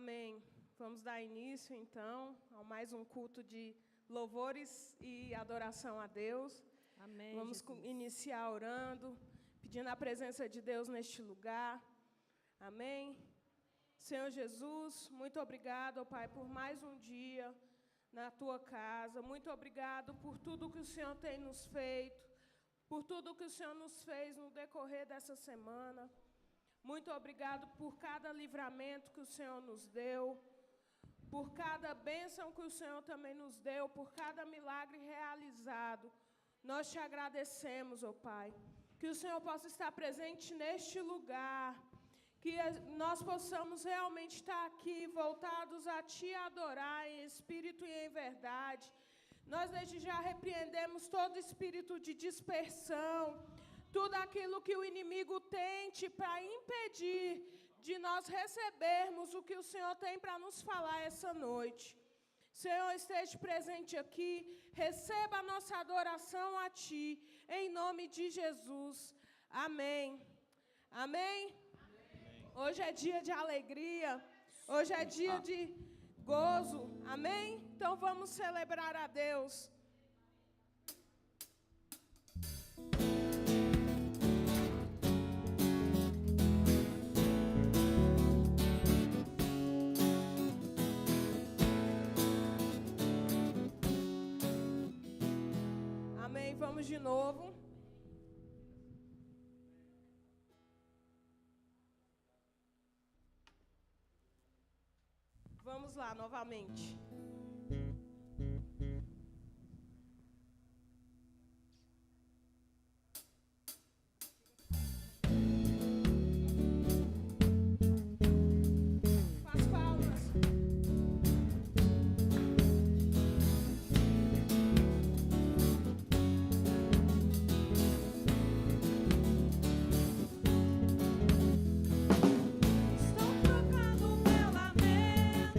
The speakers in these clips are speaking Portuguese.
Amém. Vamos dar início, então, a mais um culto de louvores e adoração a Deus. Amém. Vamos Jesus. iniciar orando, pedindo a presença de Deus neste lugar. Amém. Senhor Jesus, muito obrigado, ó Pai, por mais um dia na Tua casa. Muito obrigado por tudo que o Senhor tem nos feito, por tudo que o Senhor nos fez no decorrer dessa semana. Muito obrigado por cada livramento que o Senhor nos deu, por cada bênção que o Senhor também nos deu, por cada milagre realizado. Nós te agradecemos, ó Pai, que o Senhor possa estar presente neste lugar, que nós possamos realmente estar aqui voltados a Te adorar em espírito e em verdade. Nós desde já repreendemos todo espírito de dispersão, tudo aquilo que o inimigo tente para impedir de nós recebermos o que o Senhor tem para nos falar essa noite. Senhor, esteja presente aqui, receba a nossa adoração a Ti, em nome de Jesus. Amém. Amém? Amém. Hoje é dia de alegria, hoje é dia de gozo. Amém? Então vamos celebrar a Deus. Amém. Vamos de novo. Vamos lá, novamente. Faz palmas. Estou trocando meu lamento.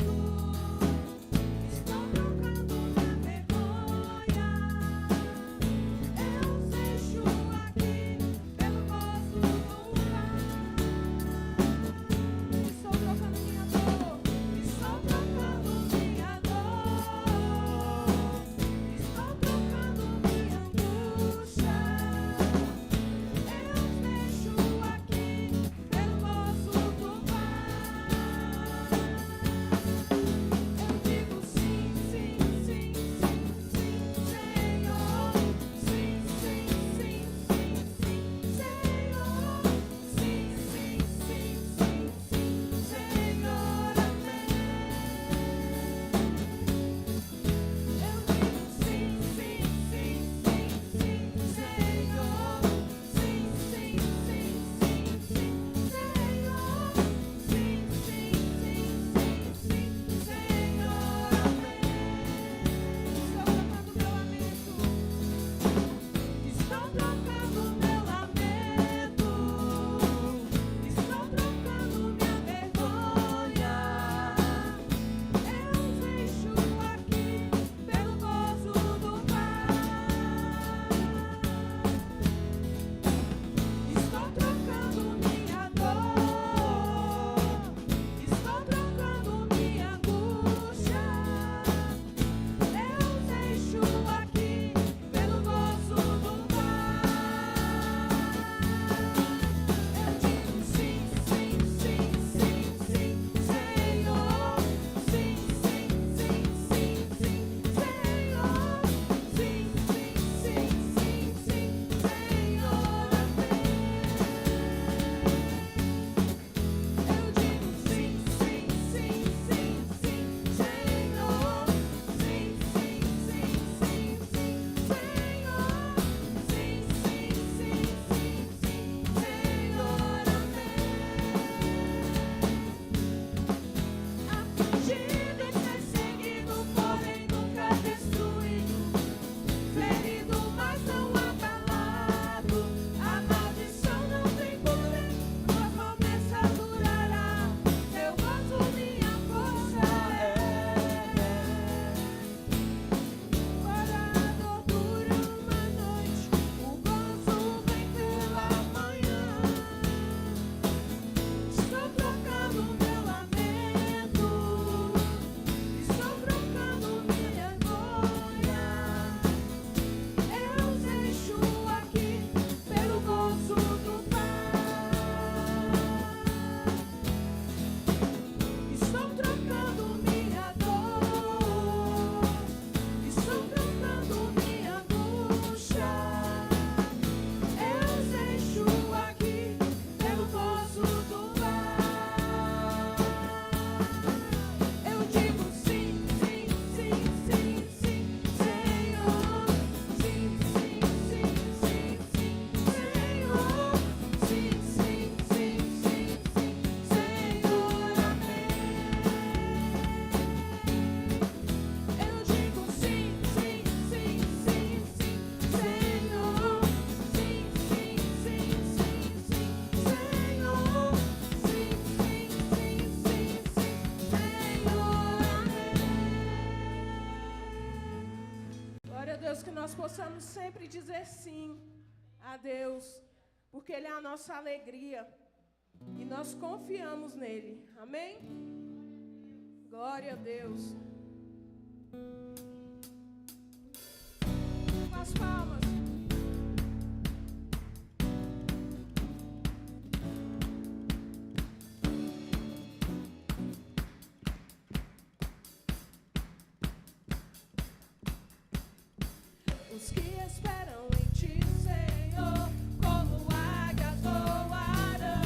Deus, que nós possamos sempre dizer sim a Deus, porque Ele é a nossa alegria e nós confiamos nele. Amém? Glória a Deus. Com as palmas. Os que esperam em ti, Senhor, como águias voarão.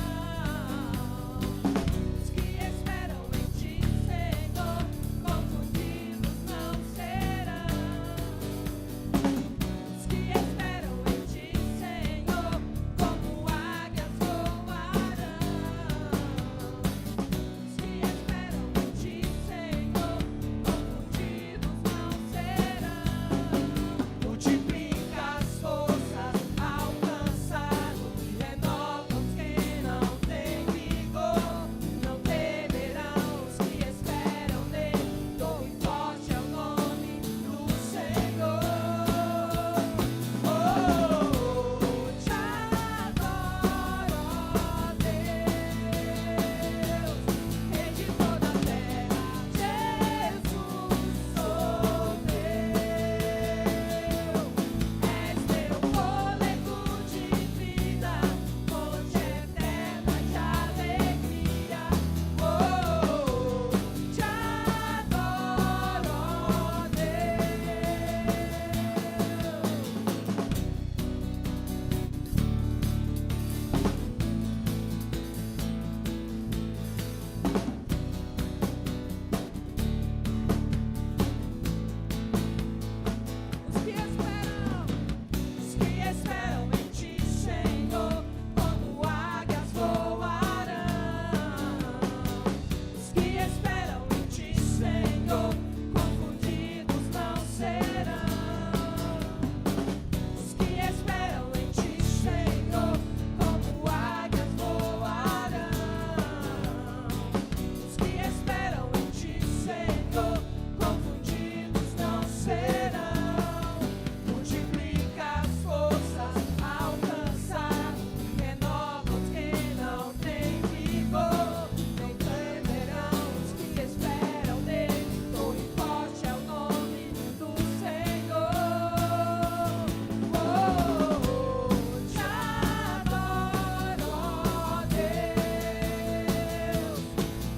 Os que esperam em ti, Senhor, confundidos não serão. Os que esperam em ti, Senhor, como águias voarão. Os que esperam em ti, Senhor, confundidos não serão. Multiplica as forças, alcançaram e renova os que não têm vigor. Não temerão os que esperam nele, torre forte é o nome do Senhor. Oh, te adoro, ó Deus, Rei de toda a terra, Jesus, sou teu. És meu fôlego de vida, fonte eterna de alegria. Oh, te adoro, ó Deus. Os que esperam em ti, Senhor, como águias voarão. Os que esperam em ti, Senhor, confundidos não serão. Os que esperam em ti, Senhor, como águias voarão. Os que esperam em ti, Senhor, confundidos não serão. Multiplica as forças, alcançar, renova os que não têm vigor. Não temerão os que esperam nele, torre forte é o nome do Senhor. Oh, te adoro, ó Deus,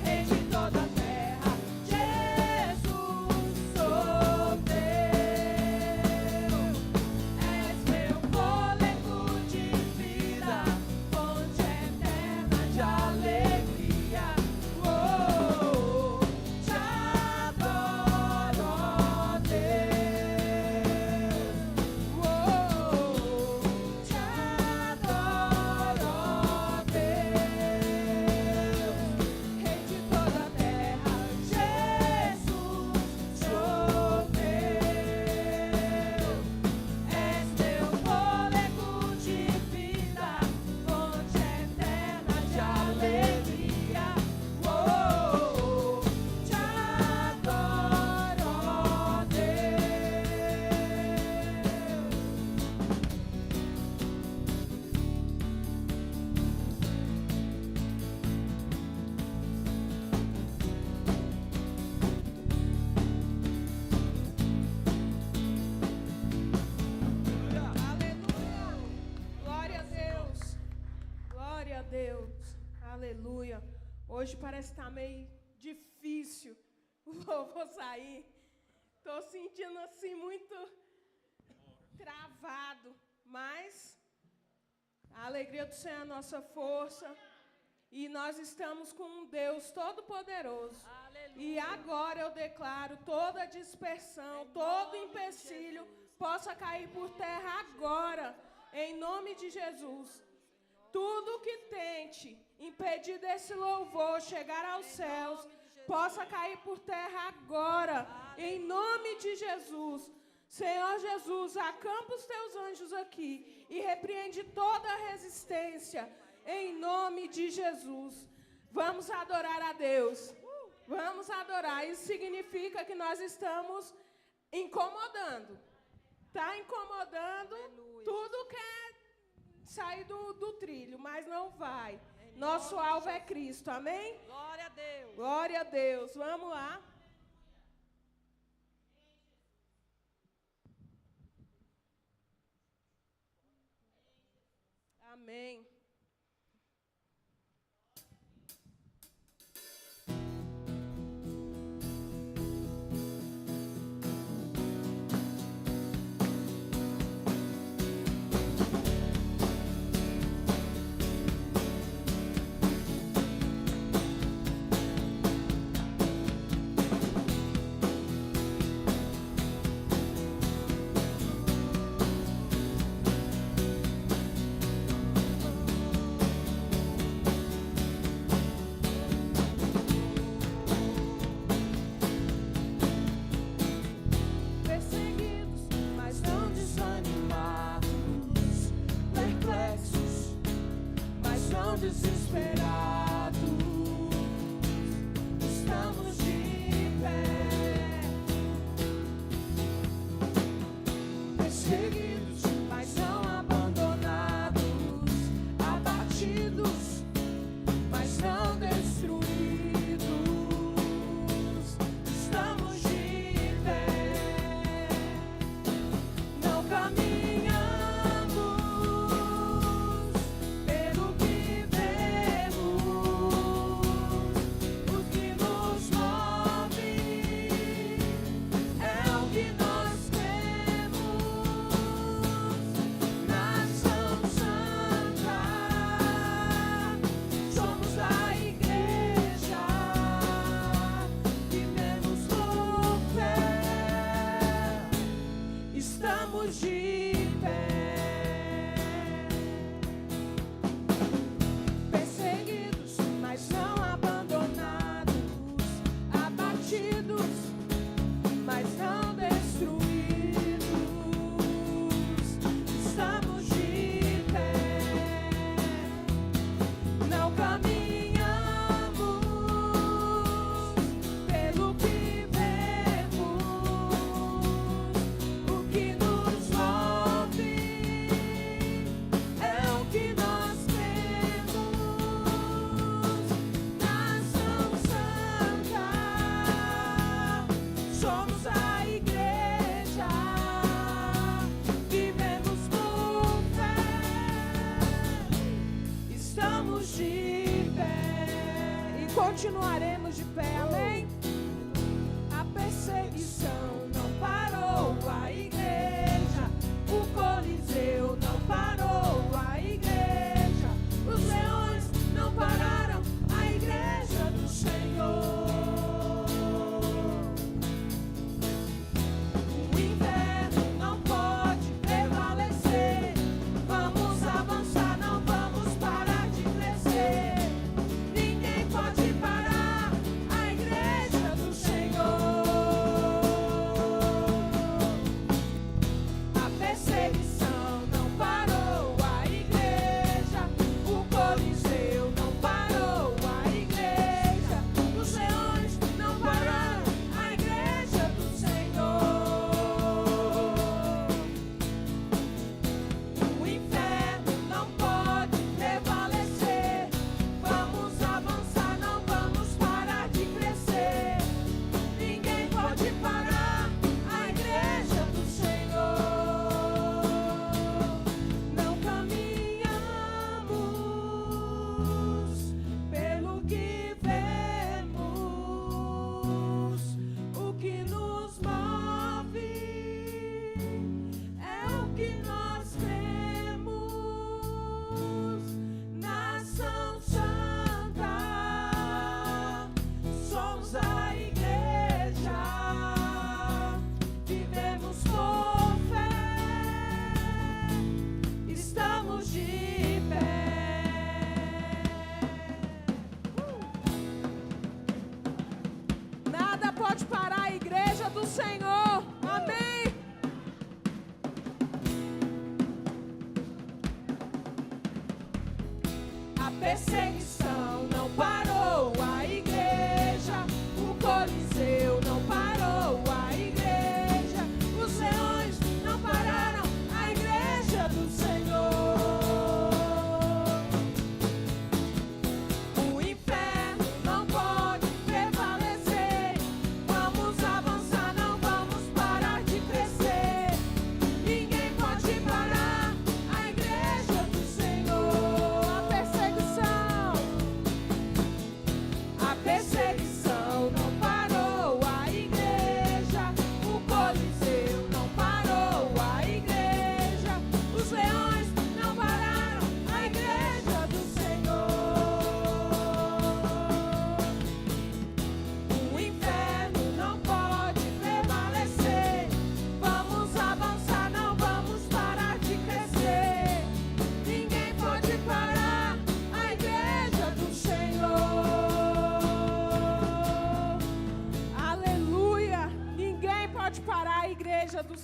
Rei de toda a terra, Jesus, sou teu. És meu fôlego de vida, fonte eterna de alegria. Oh, te adoro, ó Deus. Oh, te adoro, ó Deus, Rei de toda a terra, Jesus, sou teu. És meu fôlego de vida, fonte eterna de alegria. Oh, te adoro, ó Deus. Aleluia! Glória a Deus! Glória a Deus! Aleluia! Hoje parece estar meio difícil o louvor sair. Estou sentindo assim muito travado, mas a alegria do Senhor é a nossa força. E nós estamos com um Deus todo-poderoso. E agora eu declaro toda dispersão, todo empecilho possa cair por terra agora, em nome de Jesus. Tudo que tente impedir desse louvor chegar aos céus, possa cair por terra agora, em nome de Jesus. Senhor Jesus, acampa os teus anjos aqui e repreende toda a resistência, em nome de Jesus. Vamos adorar a Deus. Vamos adorar. Isso significa que nós estamos incomodando. Está incomodando, Aleluia. tudo quer sair do trilho, mas não vai. Nosso alvo é Cristo, amém? Glória a Deus. Glória a Deus. Vamos lá. Amém. Continuaremos de pé, amém? A perseguição não parou a igreja, o Coliseu não parou a igreja, os leões não pararam a igreja do Senhor. O inverno não pode prevalecer, vamos avançar, não vamos parar de crescer. Ninguém pode parar a igreja do Senhor. A perseguição não parou a igreja, o Coliseu não parou a igreja, os leões não pararam a igreja do Senhor. O inferno não pode prevalecer, vamos avançar, não vamos parar de crescer. Ninguém pode parar a igreja do Senhor. Não caminhamos pelo que vemos, o que nos move é o que nós temos. Nação Santa, somos a igreja, vivemos por fé, estamos de pé. Nada pode parar a igreja do Senhor, amém? A perseguição não parou a igreja, o Coliseu não parou a igreja, os leões não pararam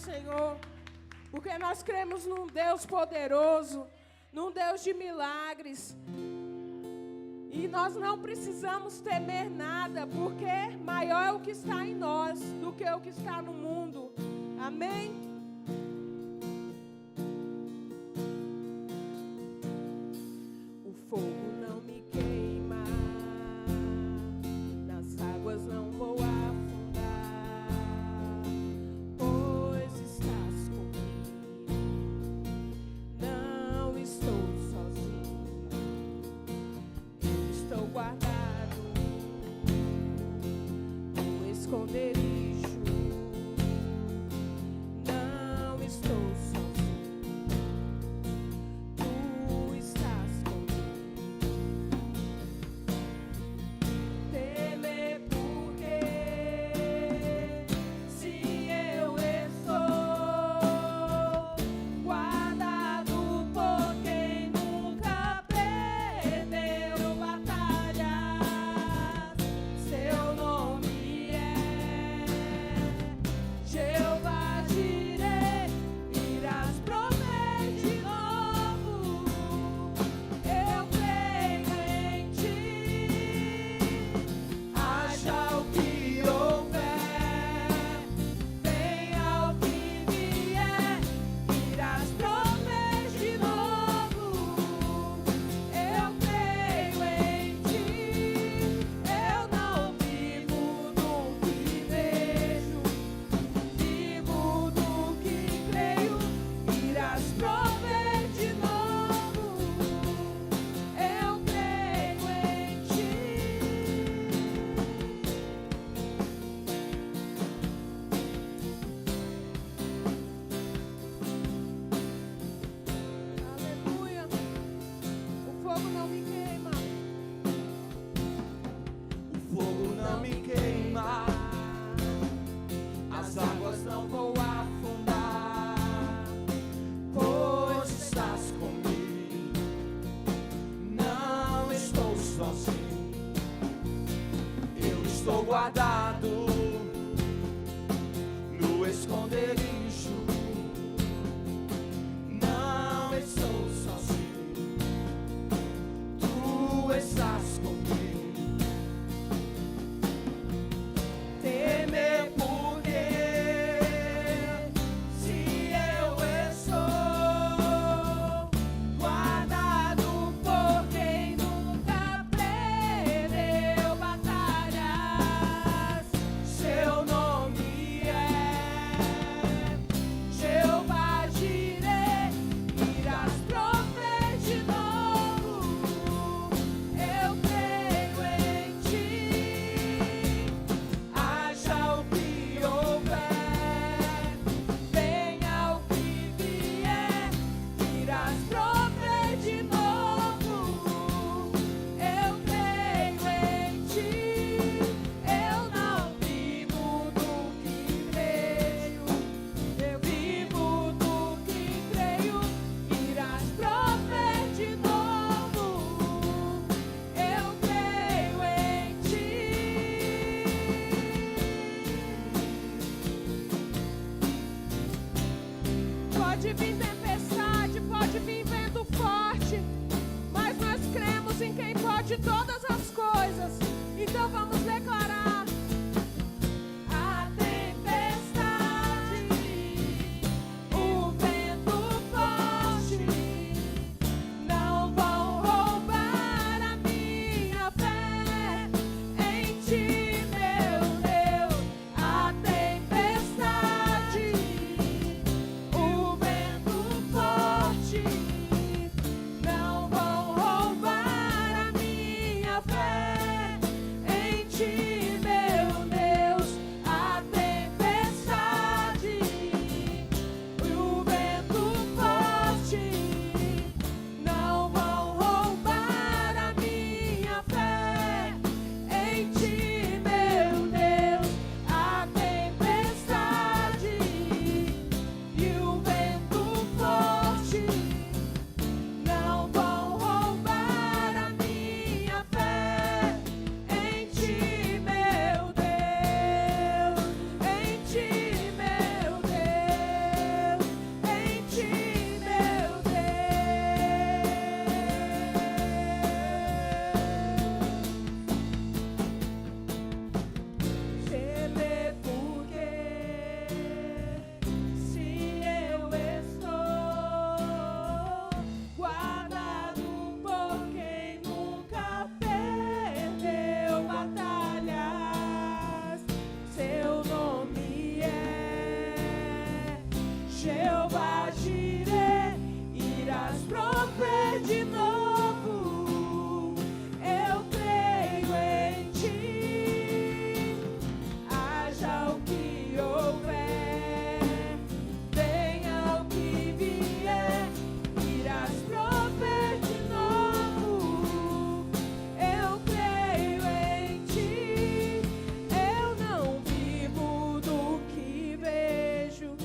Senhor, porque nós cremos num Deus poderoso, num Deus de milagres. E nós não precisamos temer nada, porque maior é o que está em nós do que o que está no mundo. Amém? O fogo não me queima, nas águas não vou afundar, pois estás comigo, não estou sozinho, eu estou guardado no esconderijo, não estou sozinho, tu estás comigo. Temer porque se eu estou guardado por quem nunca perdeu batalhas, seu nome é Jeová Jireh, irás prover de novo. Eu creio em ti, haja o que houver, venha o que vier, irás prover de novo. Eu creio em ti, eu não vivo do que vejo, vivo do que creio, irás prover de novo. Eu creio em ti. Aleluia. O fogo não me queima. O fogo não me queima, as águas não vou afundar, pois estás comigo, não estou sozinho, eu estou guardado no esconderijo, não estou sozinho, tu estás comigo. Temer porque se eu estou guardado por quem nunca perdeu batalhas, seu nome é Jeová Jireh, irás prover de novo. Eu creio em ti, haja o que houver, venha o que vier, irás prover de novo. Eu creio em ti, eu não vivo do que vejo, eu vivo do que creio, irás prover de novo. Eu creio em ti. Pode vir tempestade, pode vir vento forte, mas nós cremos em quem pode todas as coisas. Então vamos declarar: a tempestade, o vento forte, não vão roubar a minha fé em ti, meu Deus. A tempestade, o vento eu agirei, irás prover de novo. Eu creio em ti, haja o que houver, venha o que vier, irás prover de novo. Eu creio em ti, eu não vivo do que vejo,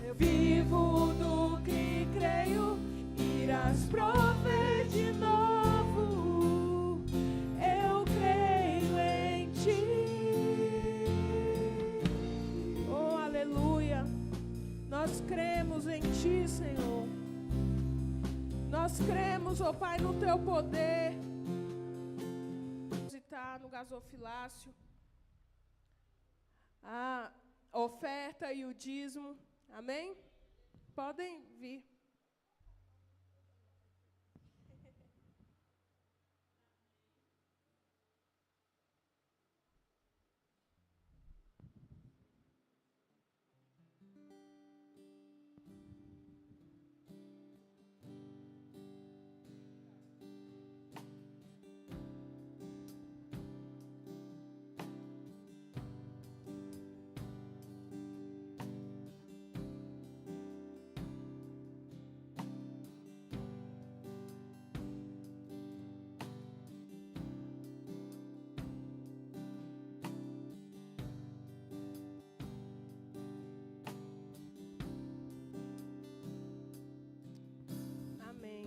eu vivo do que creio, irás prover de novo. Eu creio em ti. Oh, aleluia. Nós cremos em ti, Senhor. Nós cremos, oh Pai, no teu poder. Visitar no gasofilácio a oferta e o dízimo. Amém? Podem vir.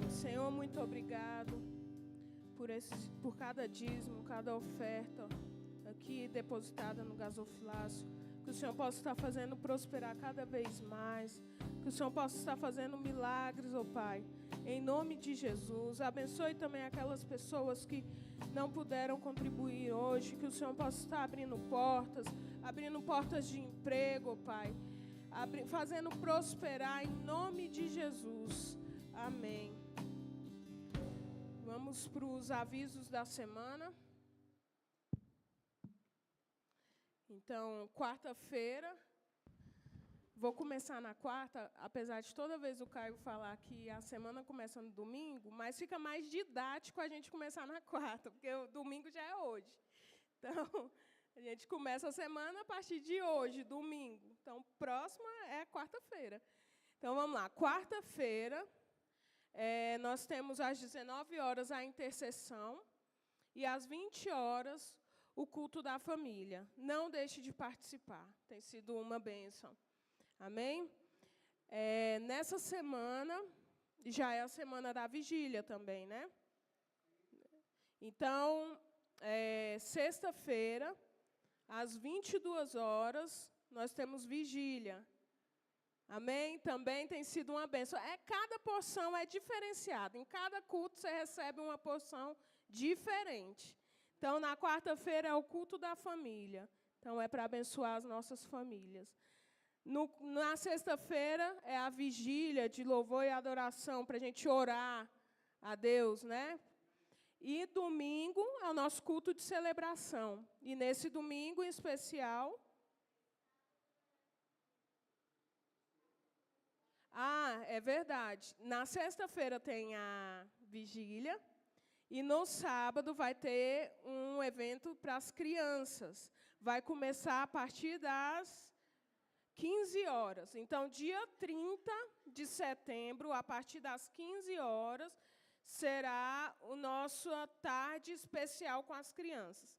Senhor, muito obrigado por cada dízimo, cada oferta aqui depositada no gasofilácio. Que o Senhor possa estar fazendo prosperar cada vez mais. Que o Senhor possa estar fazendo milagres, ó Pai. Em nome de Jesus. Abençoe também aquelas pessoas que não puderam contribuir hoje. Que o Senhor possa estar abrindo portas de emprego, ó Pai. Fazendo prosperar em nome de Jesus. Amém. Vamos para os avisos da semana. Então, quarta-feira, vou começar na quarta, apesar de toda vez o Caio falar que a semana começa no domingo, mas fica mais didático a gente começar na quarta, porque o domingo já é hoje. Então, a gente começa a semana a partir de hoje, domingo. Então, próxima é quarta-feira. Então, vamos lá. Quarta-feira, nós temos às 19 horas a intercessão e às 20 horas o culto da família. Não deixe de participar. Tem sido uma bênção. Amém? Nessa semana, já é a semana da vigília também, né? Então, sexta-feira, às 22 horas, nós temos vigília. Amém? Também tem sido uma bênção. Cada porção é diferenciada. Em cada culto você recebe uma porção diferente. Então, na quarta-feira é o culto da família. Então, é para abençoar as nossas famílias. Na sexta-feira é a vigília de louvor e adoração, para a gente orar a Deus, né? E domingo é o nosso culto de celebração. E nesse domingo, em especial... é verdade. Na sexta-feira tem a vigília e no sábado vai ter um evento para as crianças. Vai começar a partir das 15 horas. Então, dia 30 de setembro, a partir das 15 horas, será a nossa tarde especial com as crianças.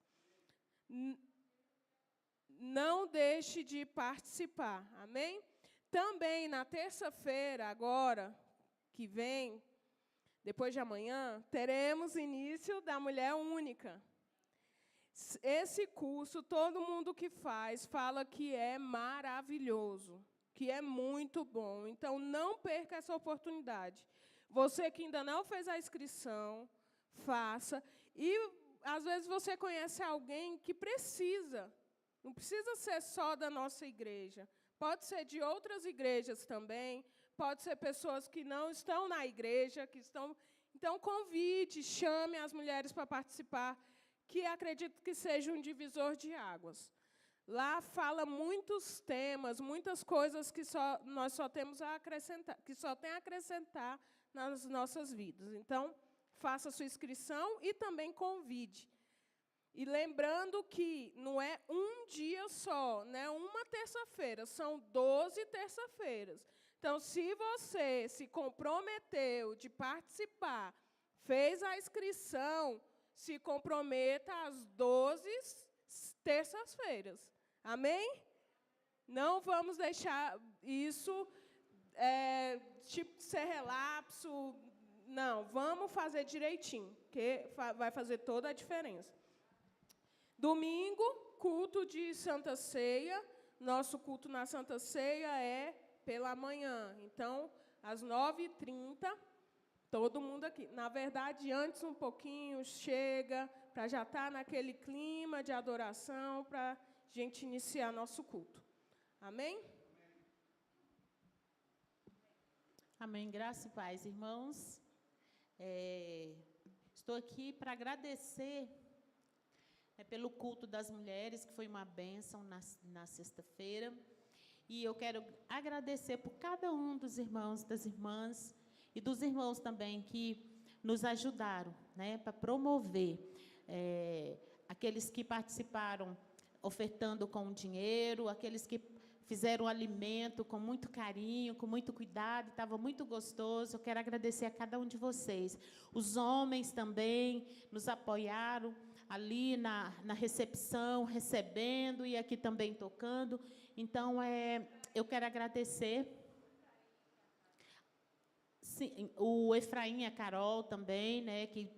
Não deixe de participar. Amém? Também, na terça-feira, agora, que vem, depois de amanhã, teremos início da Mulher Única. Esse curso, todo mundo que faz, fala que é maravilhoso, que é muito bom. Então, não perca essa oportunidade. Você que ainda não fez a inscrição, faça. E, às vezes, você conhece alguém que precisa. Não precisa ser só da nossa igreja. Pode ser de outras igrejas também, pode ser pessoas que não estão na igreja, que estão... Então, convide, chame as mulheres para participar, que acredito que seja um divisor de águas. Lá fala muitos temas, muitas coisas que nós só temos a acrescentar, que só tem a acrescentar nas nossas vidas. Então, faça sua inscrição e também convide. E lembrando que não é um dia só, não é uma terça-feira, são 12 terça-feiras. Então, se você se comprometeu de participar, fez a inscrição, se comprometa às 12 terças-feiras. Amém? Não vamos deixar isso tipo ser relapso. Não, vamos fazer direitinho, que vai fazer toda a diferença. Domingo, culto de Santa Ceia. Nosso culto na Santa Ceia é pela manhã. Então, às 9h30, todo mundo aqui. Na verdade, antes um pouquinho, chega, para já estar naquele clima de adoração, para a gente iniciar nosso culto. Amém? Amém. Graça e paz, irmãos. Estou aqui para agradecer pelo culto das mulheres, que foi uma bênção na sexta-feira. E eu quero agradecer por cada um dos irmãos, das irmãs, e dos irmãos também que nos ajudaram, né, para promover. Aqueles que participaram ofertando com dinheiro, aqueles que fizeram alimento com muito carinho, com muito cuidado, estava muito gostoso. Eu quero agradecer a cada um de vocês. Os homens também nos apoiaram ali na recepção, recebendo, e aqui também tocando. Então, eu quero agradecer. Sim, o Efraim e a Carol também, né, que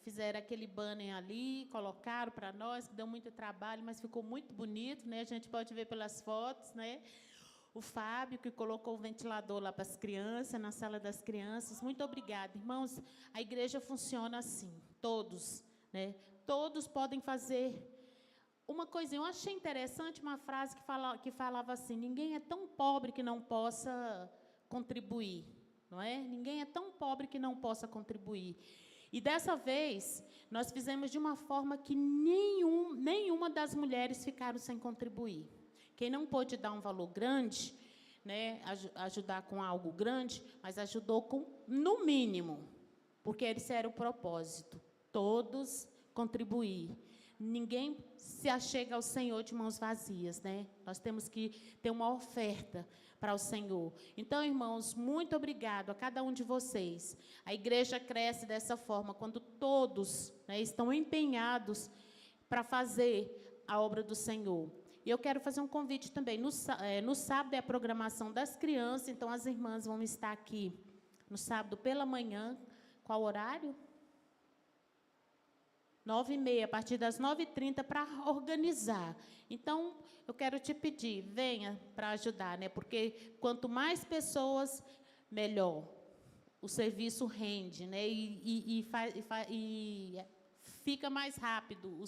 fizeram aquele banner ali, colocaram para nós, que deu muito trabalho, mas ficou muito bonito, né? A gente pode ver pelas fotos, né? O Fábio, que colocou o ventilador lá para as crianças, na sala das crianças. Muito obrigada. Irmãos, a igreja funciona assim, todos, né? Todos podem fazer uma coisinha. Eu achei interessante uma frase que falava assim: ninguém é tão pobre que não possa contribuir, não é? Ninguém é tão pobre que não possa contribuir. E, dessa vez, nós fizemos de uma forma que nenhuma das mulheres ficaram sem contribuir. Quem não pôde dar um valor grande, né, ajudar com algo grande, mas ajudou com, no mínimo, porque esse era o propósito, todos contribuir. Ninguém se achega ao Senhor de mãos vazias, né? Nós temos que ter uma oferta para o Senhor. Então, irmãos, muito obrigado a cada um de vocês. A igreja cresce dessa forma, quando todos, né, estão empenhados para fazer a obra do Senhor. E eu quero fazer um convite também. No sábado é a programação das crianças, então as irmãs vão estar aqui no sábado pela manhã. Qual horário? 9h30, a partir das 9h30, para organizar. Então, eu quero te pedir, venha para ajudar, né? Porque quanto mais pessoas, melhor. O serviço rende, né? E fica mais rápido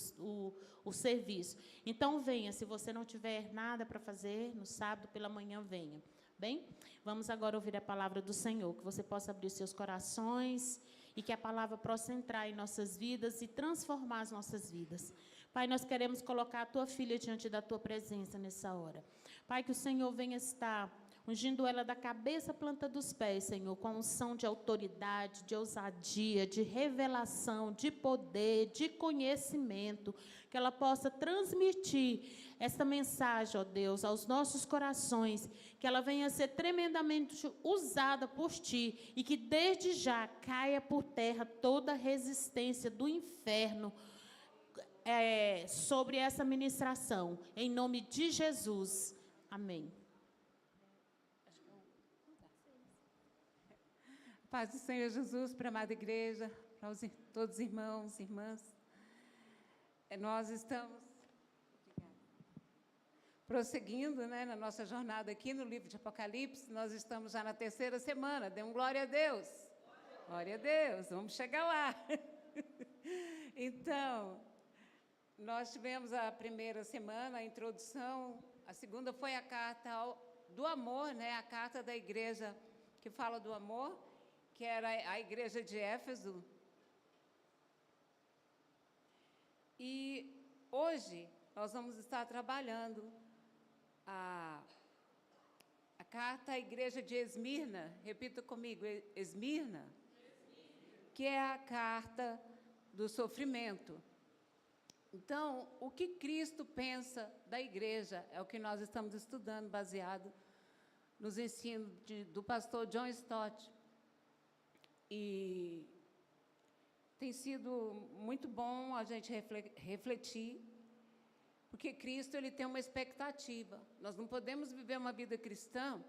o serviço. Então, venha. Se você não tiver nada para fazer, no sábado pela manhã, venha. Bem? Vamos agora ouvir a palavra do Senhor. Que você possa abrir seus corações e que a palavra possa entrar em nossas vidas e transformar as nossas vidas. Pai, nós queremos colocar a tua filha diante da tua presença nessa hora. Pai, que o Senhor venha estar ungindo ela da cabeça à planta dos pés, Senhor, com unção de autoridade, de ousadia, de revelação, de poder, de conhecimento, que ela possa transmitir essa mensagem, ó Deus, aos nossos corações, que ela venha a ser tremendamente usada por Ti e que desde já caia por terra toda a resistência do inferno sobre essa ministração, em nome de Jesus. Amém. Paz do Senhor Jesus para a amada igreja, para todos os irmãos e irmãs. Nós estamos prosseguindo, né, na nossa jornada aqui no livro de Apocalipse. Nós estamos já na 3ª semana. Dê um glória a Deus. Glória a Deus. Vamos chegar lá. Então, nós tivemos a 1ª semana, a introdução. A 2ª foi a carta do amor, né, a carta da igreja que fala do amor, que era a igreja de Éfeso. E hoje nós vamos estar trabalhando a carta à igreja de Esmirna, repita comigo, Esmirna, que é a carta do sofrimento. Então, o que Cristo pensa da igreja é o que nós estamos estudando, baseado nos ensinos do pastor John Stott. E tem sido muito bom a gente refletir, porque Cristo ele tem uma expectativa. Nós não podemos viver uma vida cristã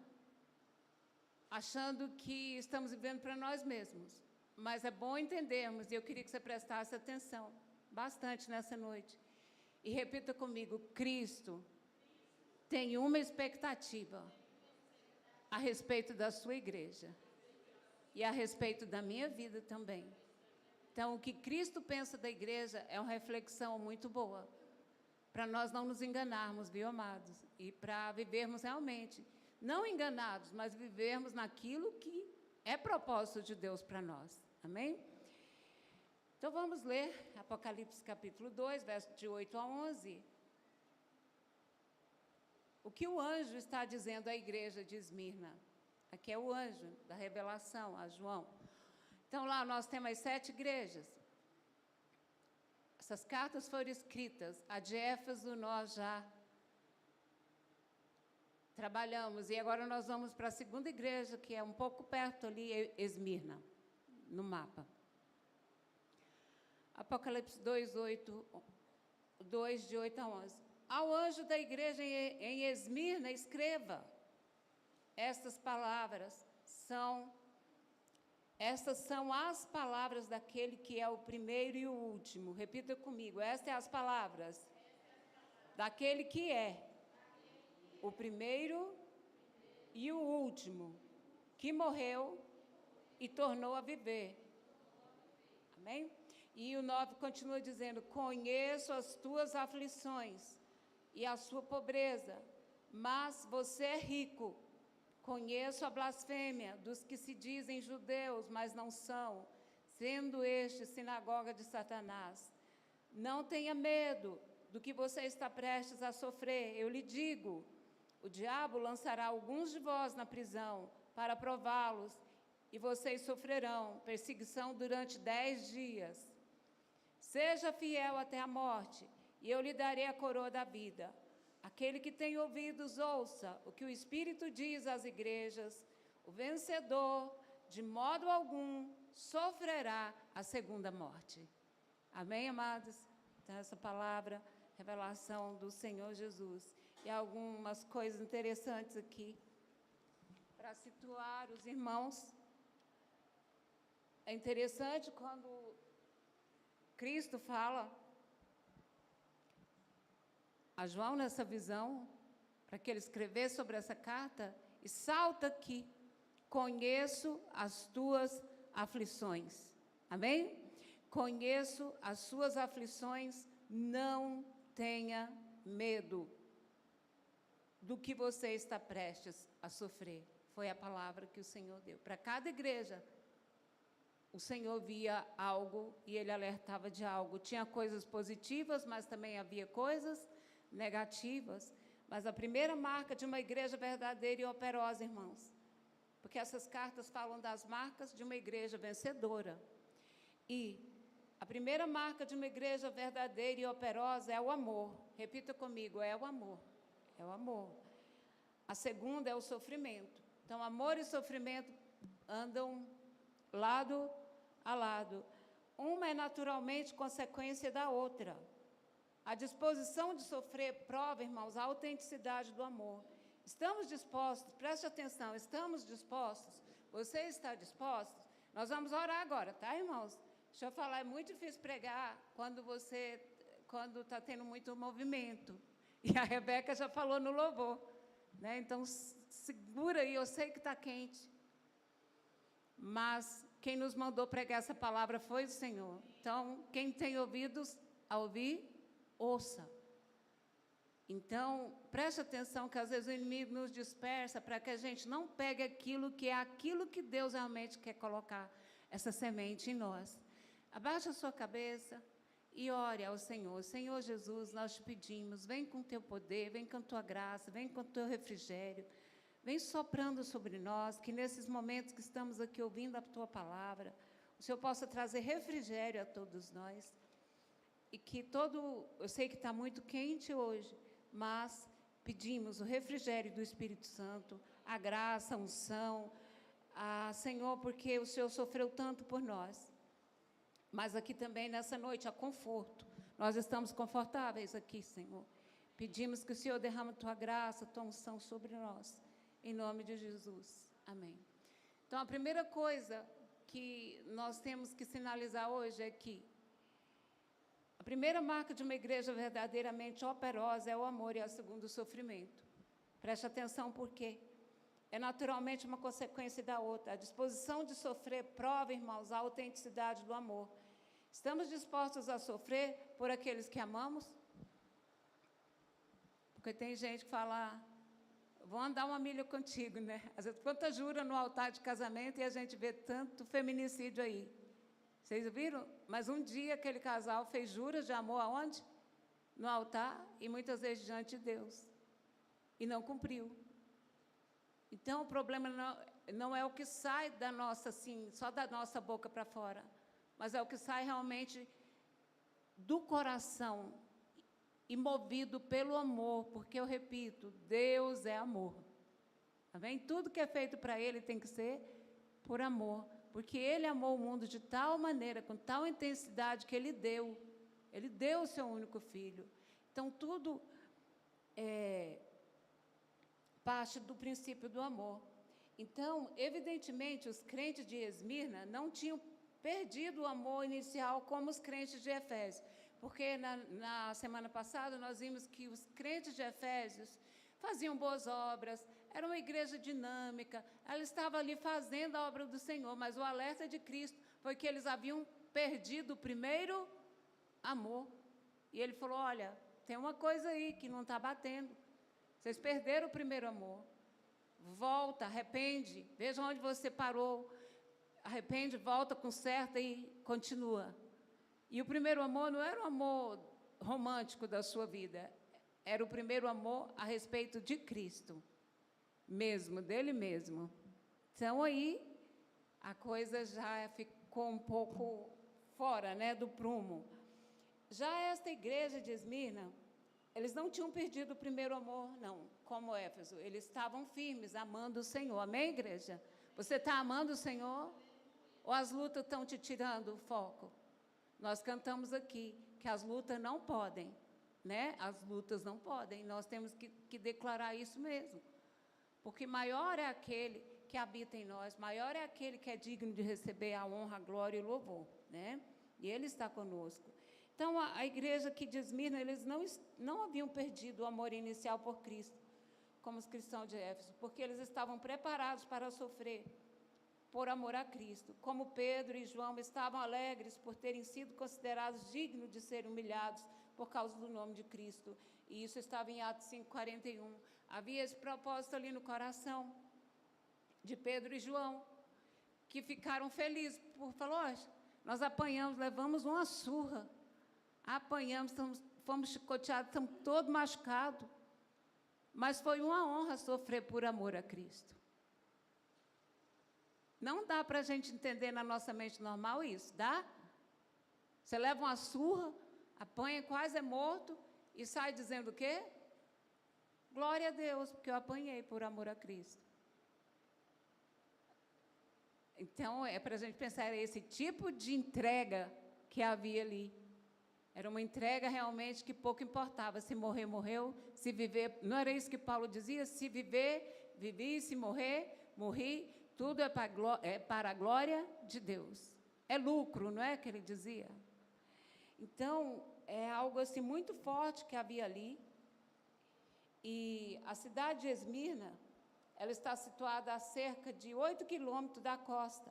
achando que estamos vivendo para nós mesmos. Mas é bom entendermos, e eu queria que você prestasse atenção bastante nessa noite. E repita comigo, Cristo tem uma expectativa a respeito da sua igreja e a respeito da minha vida também. Então, o que Cristo pensa da igreja é uma reflexão muito boa, para nós não nos enganarmos, viu, amados? E para vivermos realmente, não enganados, mas vivermos naquilo que é propósito de Deus para nós. Amém? Então, vamos ler Apocalipse capítulo 2, versos de 8 a 11. O que o anjo está dizendo à igreja de Esmirna? Aqui é o anjo da revelação, a João. Então, lá nós temos as 7 igrejas. Essas cartas foram escritas. A de Éfeso nós já trabalhamos. E agora nós vamos para a segunda igreja, que é um pouco perto ali, Esmirna, no mapa. Apocalipse 2, de 8 a 11. Ao anjo da igreja em Esmirna, escreva. Estas são as palavras daquele que é o primeiro e o último. Repita comigo, estas são as palavras daquele que é o primeiro e o último, que morreu e tornou a viver. Amém? E o 9 continua dizendo, conheço as tuas aflições e a sua pobreza, mas você é rico. Conheço a blasfêmia dos que se dizem judeus, mas não são, sendo este sinagoga de Satanás. Não tenha medo do que você está prestes a sofrer. Eu lhe digo, o diabo lançará alguns de vós na prisão para prová-los, e vocês sofrerão perseguição durante 10 dias. Seja fiel até a morte, e eu lhe darei a coroa da vida. Aquele que tem ouvidos, ouça o que o Espírito diz às igrejas. O vencedor, de modo algum, sofrerá a segunda morte. Amém, amados? Então, essa palavra, revelação do Senhor Jesus. E algumas coisas interessantes aqui, para situar os irmãos. É interessante quando Cristo fala a João nessa visão, para que ele escrevesse sobre essa carta, e salta aqui, conheço as tuas aflições. Amém? Conheço as suas aflições, não tenha medo do que você está prestes a sofrer. Foi a palavra que o Senhor deu. Para cada igreja, o Senhor via algo e ele alertava de algo. Tinha coisas positivas, mas também havia coisas negativas. Mas a primeira marca de uma igreja verdadeira e operosa, irmãos, porque essas cartas falam das marcas de uma igreja vencedora. E a primeira marca de uma igreja verdadeira e operosa é o amor. Repita comigo, é o amor. É o amor. A segunda é o sofrimento. Então, amor e sofrimento andam lado a lado. Uma é naturalmente consequência da outra. A disposição de sofrer prova, irmãos, a autenticidade do amor. Estamos dispostos, preste atenção, estamos dispostos? Você está disposto? Nós vamos orar agora, tá, irmãos? Deixa eu falar, é muito difícil pregar quando está tendo muito movimento. E a Rebeca já falou no louvor, né? Então, segura aí, eu sei que está quente. Mas quem nos mandou pregar essa palavra foi o Senhor. Então, quem tem ouvidos a ouvir, ouça. Então, preste atenção que às vezes o inimigo nos dispersa para que a gente não pegue aquilo que Deus realmente quer colocar, essa semente em nós. Abaixa a sua cabeça e ore ao Senhor. Senhor Jesus, nós te pedimos, vem com o teu poder, vem com a tua graça, vem com o teu refrigério, vem soprando sobre nós, que nesses momentos que estamos aqui ouvindo a tua palavra, o Senhor possa trazer refrigério a todos nós, e que eu sei que está muito quente hoje, mas pedimos o refrigério do Espírito Santo, a graça, a unção, Senhor, porque o Senhor sofreu tanto por nós, mas aqui também nessa noite há conforto, nós estamos confortáveis aqui, Senhor. Pedimos que o Senhor derrame a tua graça, a tua unção sobre nós, em nome de Jesus. Amém. Então, a primeira coisa que nós temos que sinalizar hoje é que a primeira marca de uma igreja verdadeiramente operosa é o amor, e a segunda, o sofrimento. Preste atenção, porque é naturalmente uma consequência da outra. A disposição de sofrer prova, irmãos, a autenticidade do amor. Estamos dispostos a sofrer por aqueles que amamos? Porque tem gente que fala, vou andar uma milha contigo, né? Às vezes, quanta jura no altar de casamento e a gente vê tanto feminicídio aí. Vocês viram? Mas um dia aquele casal fez juras de amor aonde? No altar, e muitas vezes diante de Deus. E não cumpriu. Então, o problema não é o que sai da nossa, assim, só da nossa boca para fora, mas é o que sai realmente do coração, e movido pelo amor, porque, eu repito, Deus é amor. Tá bem? Tudo que é feito para Ele tem que ser por amor, porque Ele amou o mundo de tal maneira, com tal intensidade, que Ele deu o seu único Filho. Então, tudo parte do princípio do amor. Então, evidentemente, os crentes de Esmirna não tinham perdido o amor inicial como os crentes de Efésios, porque na semana passada nós vimos que os crentes de Efésios faziam boas obras, era uma igreja dinâmica, ela estava ali fazendo a obra do Senhor, mas o alerta de Cristo foi que eles haviam perdido o primeiro amor. E ele falou, olha, tem uma coisa aí que não está batendo. Vocês perderam o primeiro amor. Volta, arrepende, veja onde você parou. Arrepende, volta, conserta e continua. E o primeiro amor não era o amor romântico da sua vida, era o primeiro amor a respeito de Cristo, mesmo, dele mesmo. Então, aí, a coisa já ficou um pouco fora, né, do prumo. Já esta igreja de Esmirna, eles não tinham perdido o primeiro amor, não, como Éfeso. Eles estavam firmes, amando o Senhor. Amém, igreja? Você está amando o Senhor? Ou as lutas estão te tirando o foco? Nós cantamos aqui que as lutas não podem, né? As lutas não podem. Nós temos que declarar isso mesmo. Porque maior é aquele que habita em nós, maior é aquele que é digno de receber a honra, a glória e o louvor, né? E Ele está conosco. Então, a igreja aqui de Esmirna, eles não haviam perdido o amor inicial por Cristo, como os cristãos de Éfeso, porque eles estavam preparados para sofrer por amor a Cristo. Como Pedro e João estavam alegres por terem sido considerados dignos de serem humilhados por causa do nome de Cristo. E isso estava em Atos 5:41. Havia esse propósito ali no coração de Pedro e João, que ficaram felizes por falar, nós apanhamos, levamos uma surra, apanhamos, fomos chicoteados, estamos todos machucados, mas foi uma honra sofrer por amor a Cristo. Não dá para a gente entender na nossa mente normal isso, dá? Você leva uma surra, apanha, quase é morto, e sai dizendo o quê? Glória a Deus, porque eu apanhei por amor a Cristo. Então, é para a gente pensar, era esse tipo de entrega que havia ali. Era uma entrega realmente que pouco importava, se morrer, morreu, se viver, não era isso que Paulo dizia? Se viver, vivi, se morrer, morri, tudo é para a glória de Deus. É lucro, não é que ele dizia? Então, é algo assim muito forte que havia ali. E a cidade de Esmirna, ela está situada a cerca de 8 quilômetros da costa.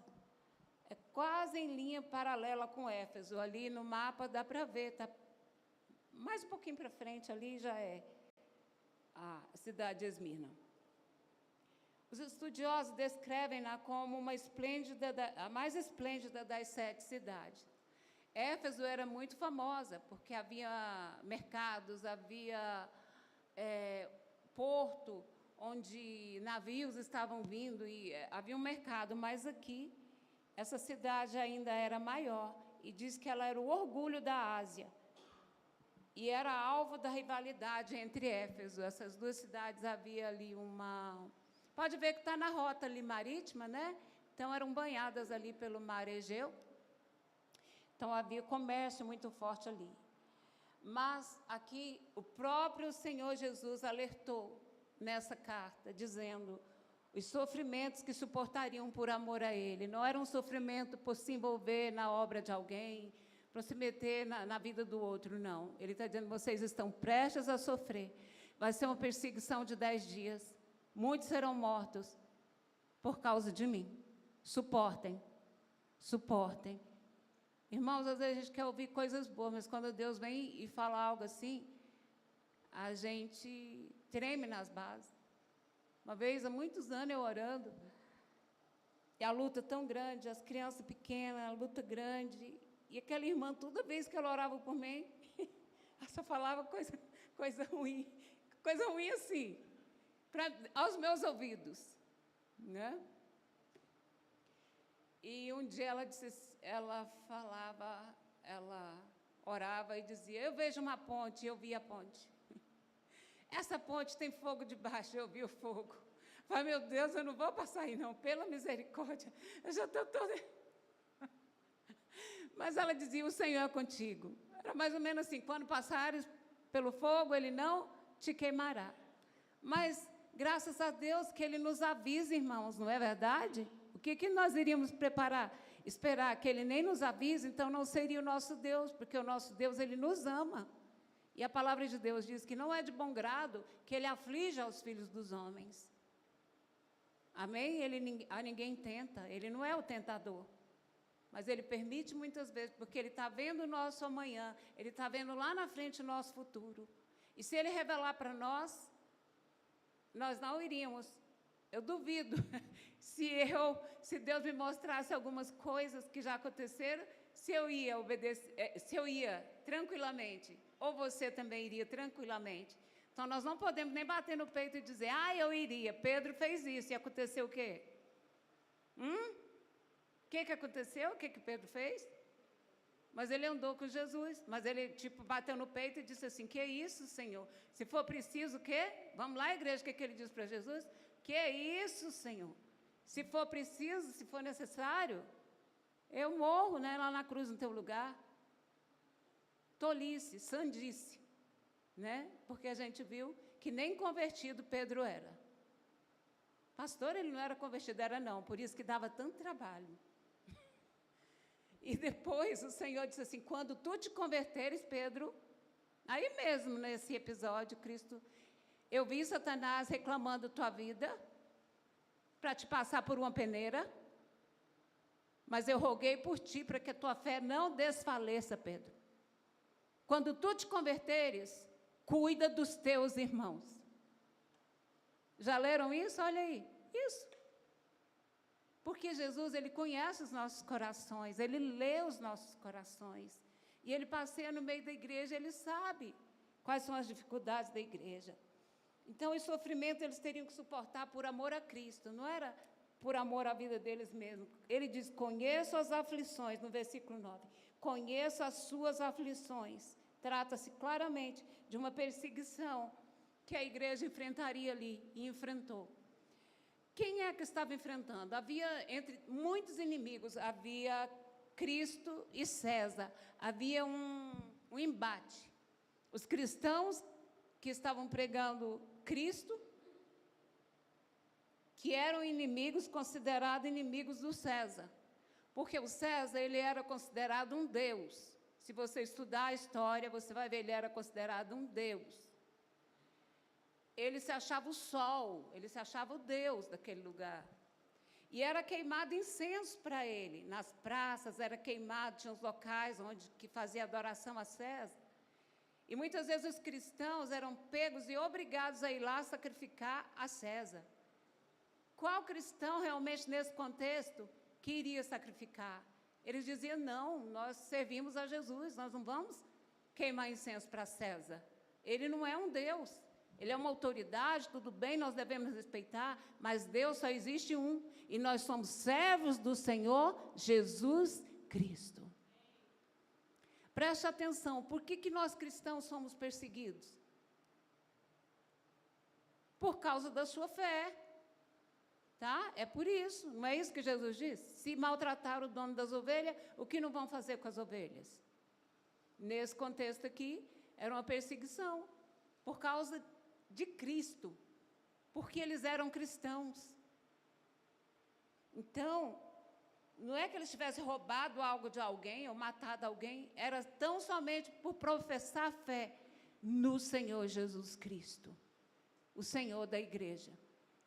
É quase em linha paralela com Éfeso. Ali no mapa dá para ver, tá? Mais um pouquinho para frente ali já é a cidade de Esmirna. Os estudiosos descrevem-na como a mais esplêndida das 7 cidades. Éfeso era muito famosa, porque havia mercados, havia porto, onde navios estavam vindo, e havia um mercado, mas aqui, essa cidade ainda era maior, e diz que ela era o orgulho da Ásia, e era alvo da rivalidade entre Éfeso. Essas duas cidades havia ali uma... Pode ver que está na rota ali marítima, né? Então, eram banhadas ali pelo mar Egeu. Então, havia comércio muito forte ali. Mas, aqui, o próprio Senhor Jesus alertou nessa carta, dizendo os sofrimentos que suportariam por amor a Ele. Não era um sofrimento por se envolver na obra de alguém, para se meter na vida do outro, não. Ele está dizendo, vocês estão prestes a sofrer. Vai ser uma perseguição de 10 dias. Muitos serão mortos por causa de mim. Suportem. Suportem. Irmãos, às vezes a gente quer ouvir coisas boas, mas quando Deus vem e fala algo assim, a gente treme nas bases. Uma vez, há muitos anos, eu orando, e a luta tão grande, as crianças pequenas, a luta grande, e aquela irmã, toda vez que ela orava por mim, ela só falava coisa ruim assim, aos meus ouvidos, né? E um dia ela orava e dizia, eu vejo uma ponte, eu vi a ponte. Essa ponte tem fogo debaixo, eu vi o fogo. Falei, meu Deus, eu não vou passar aí não, pela misericórdia, eu já estou toda... Mas ela dizia, o Senhor é contigo. Era mais ou menos assim, quando passares pelo fogo, Ele não te queimará. Mas, graças a Deus, que Ele nos avisa, irmãos, não é verdade? O que nós iríamos esperar que Ele nem nos avise, então não seria o nosso Deus, porque o nosso Deus, Ele nos ama. E a palavra de Deus diz que não é de bom grado que Ele aflija os filhos dos homens. Amém? Ele a ninguém tenta, Ele não é o tentador. Mas Ele permite muitas vezes, porque Ele está vendo o nosso amanhã, Ele está vendo lá na frente o nosso futuro. E se Ele revelar para nós não iríamos. Eu duvido, se Deus me mostrasse algumas coisas que já aconteceram, se eu ia obedecer, se eu ia tranquilamente, ou você também iria tranquilamente. Então, nós não podemos nem bater no peito e dizer, eu iria, Pedro fez isso, e aconteceu o quê? O que aconteceu? O que Pedro fez? Mas ele andou com Jesus, mas ele, bateu no peito e disse assim, que isso, Senhor? Se for preciso, o quê? Vamos lá, igreja, o que ele disse para Jesus? Que isso, Senhor? Se for preciso, se for necessário, eu morro, né, lá na cruz, no teu lugar. Tolice, sandice, né? Porque a gente viu que nem convertido Pedro era. Pastor, ele não era convertido, era não, por isso que dava tanto trabalho. E depois o Senhor disse assim, quando tu te converteres, Pedro, aí mesmo nesse episódio, Cristo, eu vi Satanás reclamando tua vida para te passar por uma peneira, mas eu roguei por ti para que a tua fé não desfaleça, Pedro. Quando tu te converteres, cuida dos teus irmãos. Já leram isso? Olha aí, isso. Porque Jesus, Ele conhece os nossos corações, Ele lê os nossos corações. E Ele passeia no meio da igreja, Ele sabe quais são as dificuldades da igreja. Então, os sofrimentos eles teriam que suportar por amor a Cristo, não era por amor à vida deles mesmos. Ele diz, conheço as aflições, no versículo 9. Conheço as suas aflições. Trata-se claramente de uma perseguição que a igreja enfrentaria ali, e enfrentou. Quem é que estava enfrentando? Havia, entre muitos inimigos, havia Cristo e César. Havia um embate. Os cristãos que estavam pregando Cristo, que eram inimigos, considerados inimigos do César. Porque o César, ele era considerado um deus. Se você estudar a história, você vai ver, ele era considerado um deus. Ele se achava o sol, ele se achava o Deus daquele lugar. E era queimado incenso para ele. Nas praças era queimado, tinha os locais onde que fazia adoração a César. E muitas vezes os cristãos eram pegos e obrigados a ir lá sacrificar a César. Qual cristão realmente nesse contexto que iria sacrificar? Eles diziam, não, nós servimos a Jesus, nós não vamos queimar incenso para César. Ele não é um Deus, ele é uma autoridade, tudo bem, nós devemos respeitar, mas Deus só existe um, e nós somos servos do Senhor Jesus Cristo. Preste atenção, por que nós cristãos somos perseguidos? Por causa da sua fé. Tá? É por isso, não é isso que Jesus disse? Se maltratar o dono das ovelhas, o que não vão fazer com as ovelhas? Nesse contexto aqui, era uma perseguição, por causa de Cristo, porque eles eram cristãos. Então, não é que eles tivessem roubado algo de alguém, ou matado alguém, era tão somente por professar fé no Senhor Jesus Cristo, o Senhor da igreja.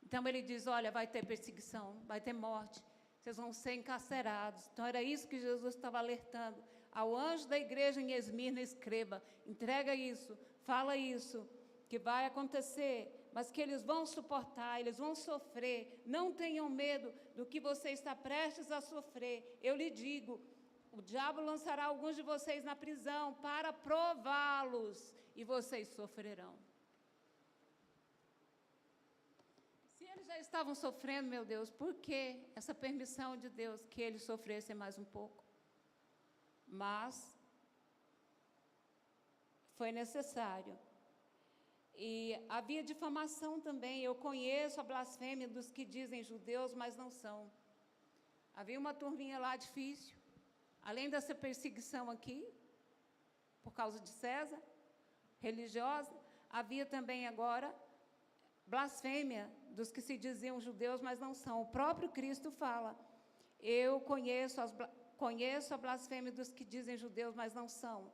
Então, ele diz, olha, vai ter perseguição, vai ter morte, vocês vão ser encarcerados. Então, era isso que Jesus estava alertando. Ao anjo da igreja em Esmirna, escreva, entrega isso, fala isso, que vai acontecer, mas que eles vão suportar, eles vão sofrer. Não tenham medo do que você está prestes a sofrer. Eu lhe digo, o diabo lançará alguns de vocês na prisão para prová-los, e vocês sofrerão. Eles já estavam sofrendo, meu Deus, por que essa permissão de Deus que eles sofressem mais um pouco? Mas foi necessário. E havia difamação também. Eu conheço a blasfêmia dos que dizem judeus, mas não são. Havia uma turminha lá difícil, além dessa perseguição aqui, por causa de César, religiosa, havia também agora blasfêmia dos que se diziam judeus, mas não são. O próprio Cristo fala, eu conheço a blasfêmia dos que dizem judeus, mas não são.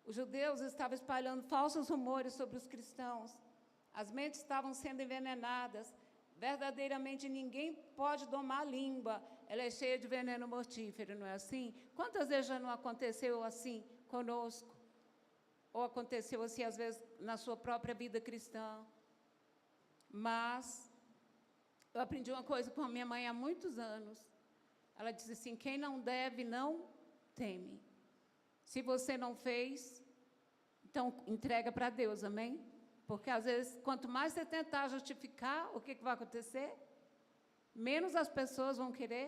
Os judeus estavam espalhando falsos rumores sobre os cristãos, as mentes estavam sendo envenenadas, verdadeiramente ninguém pode domar a língua, ela é cheia de veneno mortífero, não é assim? Quantas vezes já não aconteceu assim conosco? Ou aconteceu assim, às vezes, na sua própria vida cristã? Mas eu aprendi uma coisa com a minha mãe há muitos anos. Ela disse assim, quem não deve, não teme. Se você não fez, então entrega para Deus, amém? Porque, às vezes, quanto mais você tentar justificar, o que vai acontecer? Menos as pessoas vão querer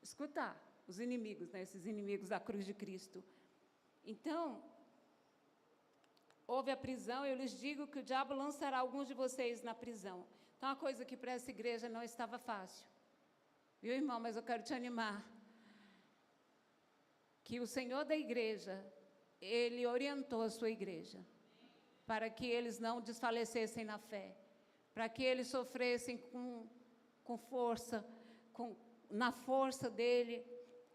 escutar. Os inimigos, né? Esses inimigos da cruz de Cristo. Então, houve a prisão, eu lhes digo que o diabo lançará alguns de vocês na prisão. Então, uma coisa que para essa igreja não estava fácil. Viu, irmão? Mas eu quero te animar. Que o Senhor da igreja, Ele orientou a sua igreja, para que eles não desfalecessem na fé, para que eles sofressem com força, na força dEle,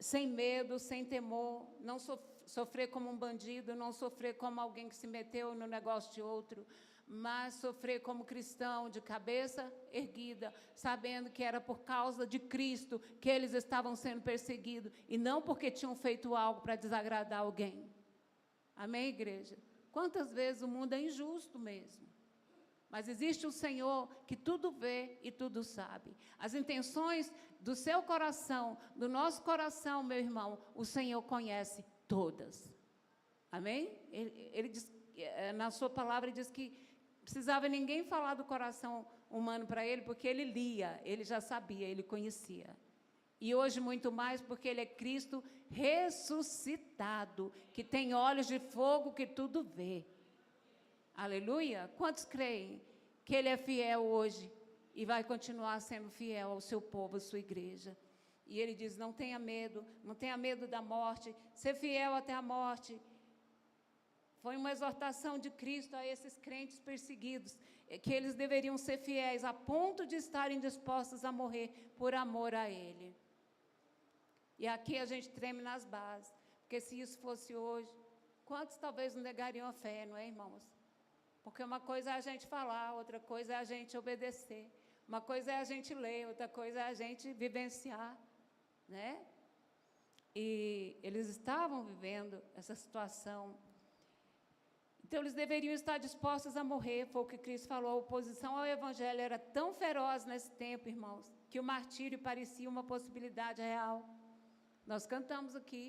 sem medo, sem temor, não sofrer como um bandido, não sofrer como alguém que se meteu no negócio de outro, mas sofrer como cristão, de cabeça erguida, sabendo que era por causa de Cristo que eles estavam sendo perseguidos, e não porque tinham feito algo para desagradar alguém. Amém, igreja? Quantas vezes o mundo é injusto mesmo, mas existe um Senhor que tudo vê e tudo sabe. As intenções do seu coração, do nosso coração, meu irmão, o Senhor conhece todas. Amém? Ele diz, na sua palavra, ele diz que precisava ninguém falar do coração humano para ele, porque ele lia, ele já sabia, ele conhecia. E hoje muito mais, porque ele é Cristo ressuscitado, que tem olhos de fogo que tudo vê. Aleluia? Quantos creem que ele é fiel hoje e vai continuar sendo fiel ao seu povo, à sua igreja? E ele diz, não tenha medo da morte, ser fiel até a morte. Foi uma exortação de Cristo a esses crentes perseguidos, que eles deveriam ser fiéis a ponto de estarem dispostos a morrer por amor a Ele. E aqui a gente treme nas bases, porque se isso fosse hoje, quantos talvez não negariam a fé, não é, irmãos? Porque uma coisa é a gente falar, outra coisa é a gente obedecer, uma coisa é a gente ler, outra coisa é a gente vivenciar, né? E eles estavam vivendo essa situação. Então, eles deveriam estar dispostos a morrer, foi o que Cristo falou. A oposição ao Evangelho era tão feroz nesse tempo, irmãos, que o martírio parecia uma possibilidade real. Nós cantamos aqui.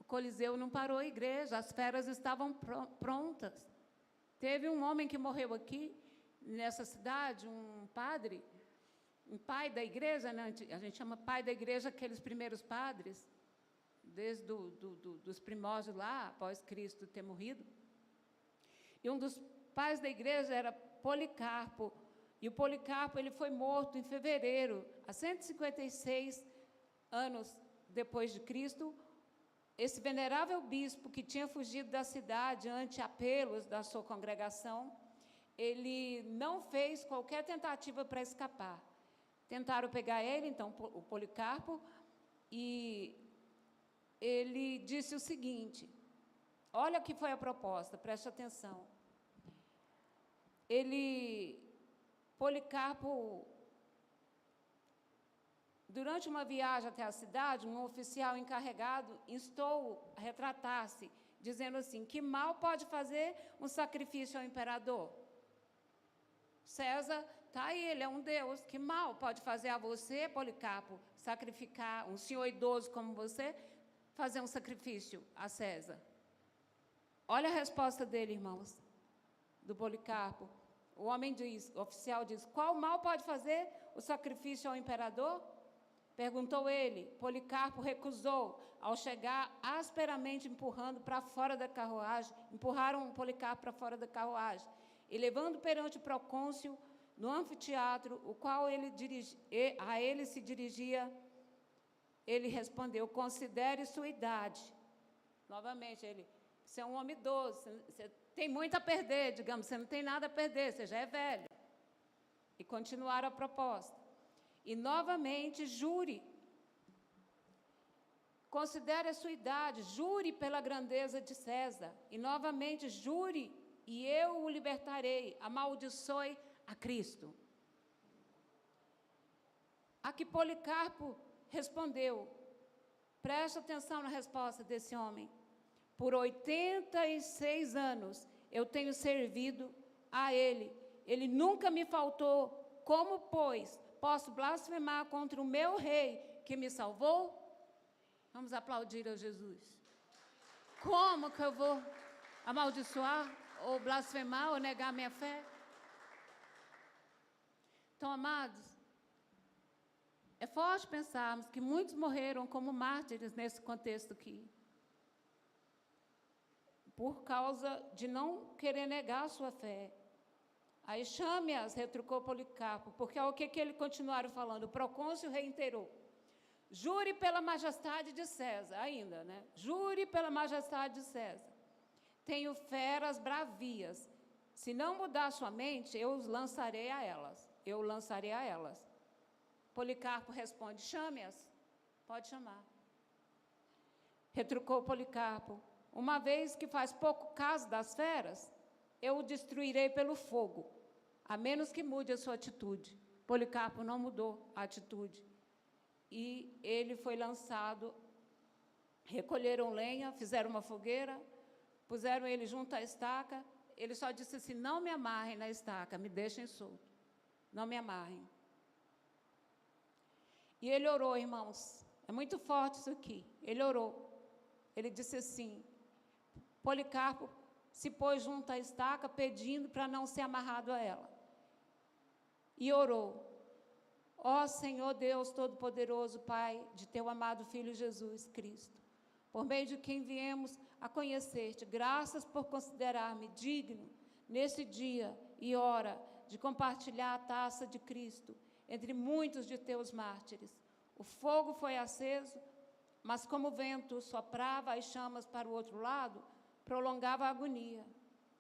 O Coliseu não parou a igreja, as feras estavam prontas. Teve um homem que morreu aqui, nessa cidade, um padre, um pai da igreja, né? A gente chama pai da igreja aqueles primeiros padres, desde dos primórdios lá, após Cristo ter morrido. E um dos pais da igreja era Policarpo. E o Policarpo ele foi morto em fevereiro, há 156 anos depois de Cristo. Esse venerável bispo, que tinha fugido da cidade ante apelos da sua congregação, ele não fez qualquer tentativa para escapar. Tentaram pegar ele, então, o Policarpo, e ele disse o seguinte, olha que foi a proposta, preste atenção. Policarpo, durante uma viagem até a cidade, um oficial encarregado instou a retratar-se, dizendo assim, que mal pode fazer um sacrifício ao imperador? César está aí, ele é um Deus, que mal pode fazer a você, Policarpo, sacrificar um senhor idoso como você, fazer um sacrifício a César? Olha a resposta dele, irmãos, do Policarpo. O homem diz, o oficial diz, qual mal pode fazer o sacrifício ao imperador? Perguntou ele. Policarpo recusou. Ao chegar, asperamente empurrando para fora da carruagem, empurraram Policarpo para fora da carruagem. E levando perante o procônsul no anfiteatro, o qual a ele se dirigia, ele respondeu, considere sua idade. Novamente, você é um homem idoso, você tem muito a perder, digamos, você não tem nada a perder, você já é velho. E continuaram a proposta. E, novamente, jure. Considere a sua idade, jure pela grandeza de César. E, novamente, jure, e eu o libertarei. Amaldiçoe a Cristo. A que Policarpo respondeu, preste atenção na resposta desse homem. Por 86 anos eu tenho servido a ele. Ele nunca me faltou. Como, pois, posso blasfemar contra o meu rei que me salvou? Vamos aplaudir a Jesus. Como que eu vou amaldiçoar, ou blasfemar, ou negar minha fé? Então, amados, é forte pensarmos que muitos morreram como mártires nesse contexto aqui, por causa de não querer negar a sua fé. Aí chame-as, retrucou Policarpo, porque ao que ele continuaram falando, o procônsul reiterou, jure pela majestade de César, ainda, né? Jure pela majestade de César. Tenho feras bravias, se não mudar sua mente, eu os lançarei a elas. Eu lançarei a elas. Policarpo responde, chame-as, pode chamar. Retrucou Policarpo, uma vez que faz pouco caso das feras, eu o destruirei pelo fogo, a menos que mude a sua atitude. Policarpo não mudou a atitude. E ele foi lançado, recolheram lenha, fizeram uma fogueira, puseram ele junto à estaca, ele só disse assim, não me amarrem na estaca, me deixem solto, não me amarrem. E ele orou, irmãos, é muito forte isso aqui, ele orou, ele disse assim, Policarpo se pôs junto à estaca, pedindo para não ser amarrado a ela. E orou, ó Senhor Deus Todo-Poderoso, Pai de teu amado Filho Jesus Cristo, por meio de quem viemos a conhecer-te, graças por considerar-me digno, nesse dia e hora, de compartilhar a taça de Cristo, entre muitos de teus mártires. O fogo foi aceso, mas como o vento soprava as chamas para o outro lado, prolongava a agonia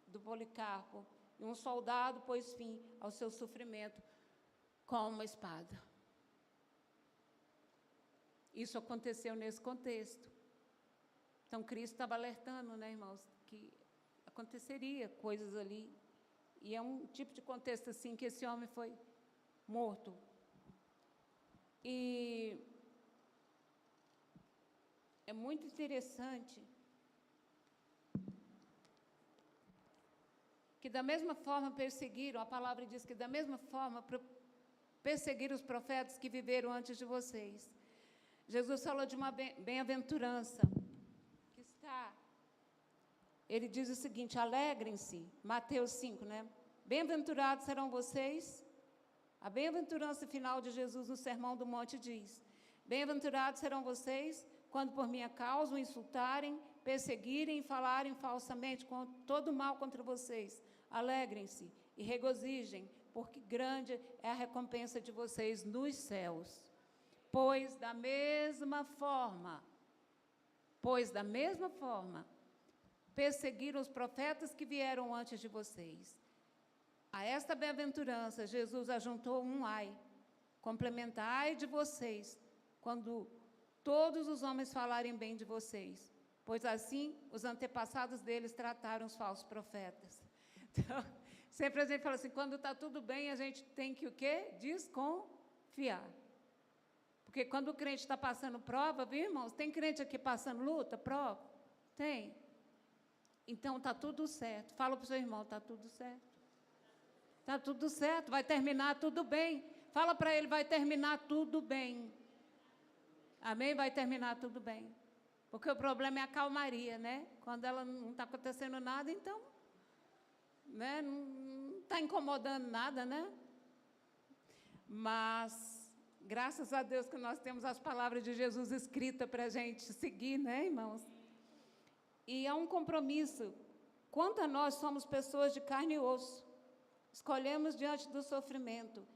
do Policarpo, e um soldado pôs fim ao seu sofrimento com uma espada. Isso aconteceu nesse contexto. Então, Cristo estava alertando, né, irmãos, que aconteceria coisas ali. E é um tipo de contexto assim que esse homem foi morto. E é muito interessante que da mesma forma perseguiram, a palavra diz que da mesma forma perseguiram os profetas que viveram antes de vocês. Jesus falou de uma bem-aventurança que está. Ele diz o seguinte: alegrem-se, Mateus 5, né? Bem-aventurados serão vocês. A bem-aventurança final de Jesus no Sermão do Monte diz: bem-aventurados serão vocês quando por minha causa o insultarem, perseguirem e falarem falsamente com todo mal contra vocês. Alegrem-se e regozijem, porque grande é a recompensa de vocês nos céus. Pois da mesma forma, perseguiram os profetas que vieram antes de vocês. A esta bem-aventurança, Jesus ajuntou um ai, complementar ai de vocês, quando todos os homens falarem bem de vocês, pois assim os antepassados deles trataram os falsos profetas. Então, sempre a gente fala assim, quando está tudo bem, a gente tem que o quê? Desconfiar. Porque quando o crente está passando prova, viu, irmãos? Tem crente aqui passando luta, prova? Tem. Então, está tudo certo. Fala para o seu irmão, está tudo certo. Está tudo certo, vai terminar tudo bem. Fala para ele, vai terminar tudo bem. Amém? Vai terminar tudo bem. Porque o problema é a calmaria, né? Quando ela não está acontecendo nada, então, né? Não está incomodando nada, né? Mas graças a Deus que nós temos as palavras de Jesus escritas para a gente seguir, né, irmãos? E há um compromisso. Quanto a nós, somos pessoas de carne e osso. Escolhemos diante do sofrimento.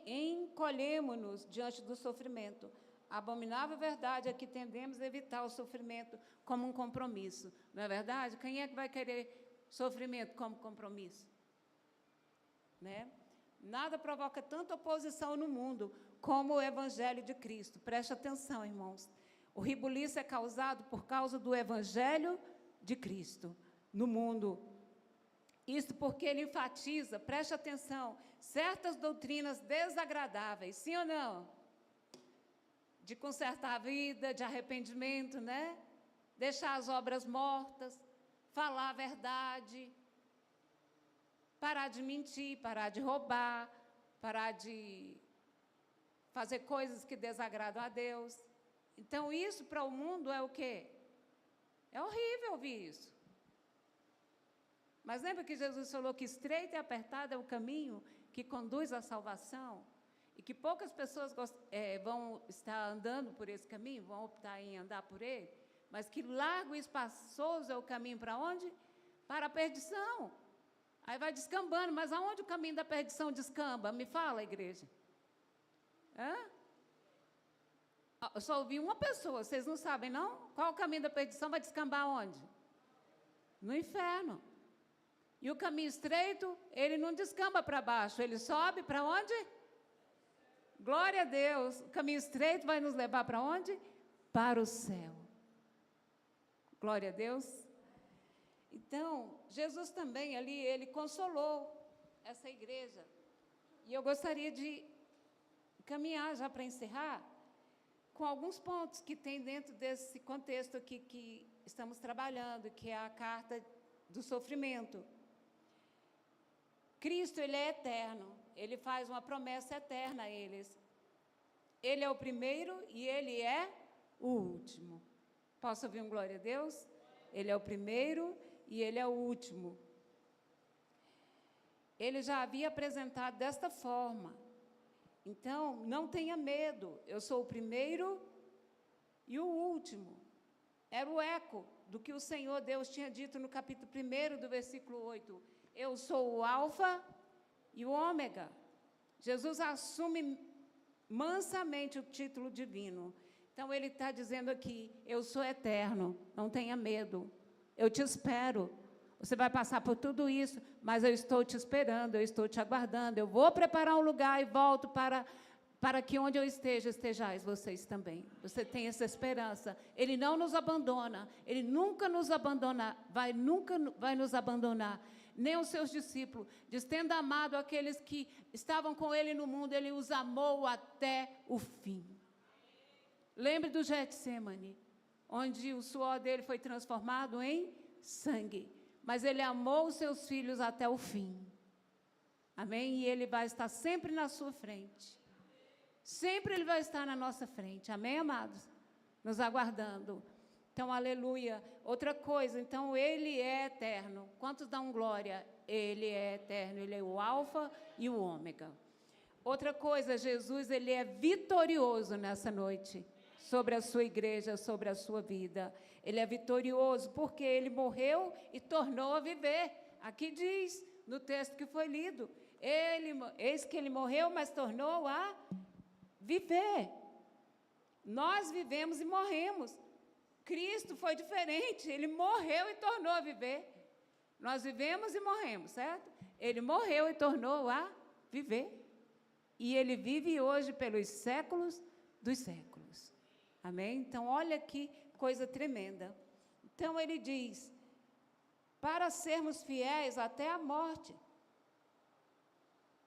Encolhemos-nos diante do sofrimento. A abominável verdade é que tendemos a evitar o sofrimento como um compromisso. Não é verdade? Quem é que vai querer sofrimento como compromisso? Né? Nada provoca tanta oposição no mundo como o Evangelho de Cristo. Preste atenção, irmãos. O ribuliço é causado por causa do Evangelho de Cristo no mundo. Isso porque ele enfatiza, preste atenção, certas doutrinas desagradáveis, sim ou não? De consertar a vida, de arrependimento, né? Deixar as obras mortas, falar a verdade, parar de mentir, parar de roubar, parar de fazer coisas que desagradam a Deus. Então, isso para o mundo é o quê? É horrível ouvir isso. Mas lembra que Jesus falou que estreito e apertado é o caminho que conduz à salvação? E que poucas pessoas vão estar andando por esse caminho, vão optar em andar por ele, mas que largo e espaçoso é o caminho para onde? Para a perdição. Aí vai descambando, mas aonde o caminho da perdição descamba? Me fala, igreja. Hã? Eu só ouvi uma pessoa, vocês não sabem, não? Qual o caminho da perdição? Vai descambar aonde? No inferno. E o caminho estreito, ele não descamba para baixo, ele sobe para onde? Glória a Deus. O caminho estreito vai nos levar para onde? Para o céu. Glória a Deus. Então, Jesus também ali, ele consolou essa igreja. E eu gostaria de caminhar já para encerrar com alguns pontos que tem dentro desse contexto aqui que estamos trabalhando, que é a carta do sofrimento. Cristo, ele é eterno, ele faz uma promessa eterna a eles. Ele é o primeiro e ele é o último. Posso ouvir um glória a Deus? Ele é o primeiro e ele é o último. Ele já havia apresentado desta forma. Então, não tenha medo, eu sou o primeiro e o último. Era o eco do que o Senhor Deus tinha dito no capítulo 1 do versículo 8. Eu sou o alfa e o ômega. Jesus assume mansamente o título divino. Então, ele está dizendo aqui, eu sou eterno, não tenha medo, eu te espero. Você vai passar por tudo isso, mas eu estou te esperando, eu estou te aguardando. Eu vou preparar um lugar e volto para que onde eu esteja, estejais vocês também. Você tem essa esperança. Ele não nos abandona, ele nunca nos abandona, nunca vai nos abandonar. Nem os seus discípulos. Diz, tendo amado aqueles que estavam com ele no mundo, ele os amou até o fim. Lembre do Getsemane, onde o suor dele foi transformado em sangue. Mas ele amou os seus filhos até o fim. Amém? E ele vai estar sempre na sua frente. Sempre Ele vai estar na nossa frente. Amém, amados? Nos aguardando. Então, aleluia. Outra coisa, então, Ele é eterno. Quantos dão glória? Ele é eterno. Ele é o alfa e o ômega. Outra coisa, Jesus, Ele é vitorioso nessa noite. Sobre a sua igreja, sobre a sua vida. Ele é vitorioso porque Ele morreu e tornou a viver. Aqui diz, no texto que foi lido, eis que Ele morreu, mas tornou a viver. Nós vivemos e morremos. Cristo foi diferente, Ele morreu e tornou a viver. Nós vivemos e morremos, certo? Ele morreu e tornou a viver. E Ele vive hoje pelos séculos dos séculos. Amém? Então, olha que coisa tremenda. Então, Ele diz, para sermos fiéis até a morte,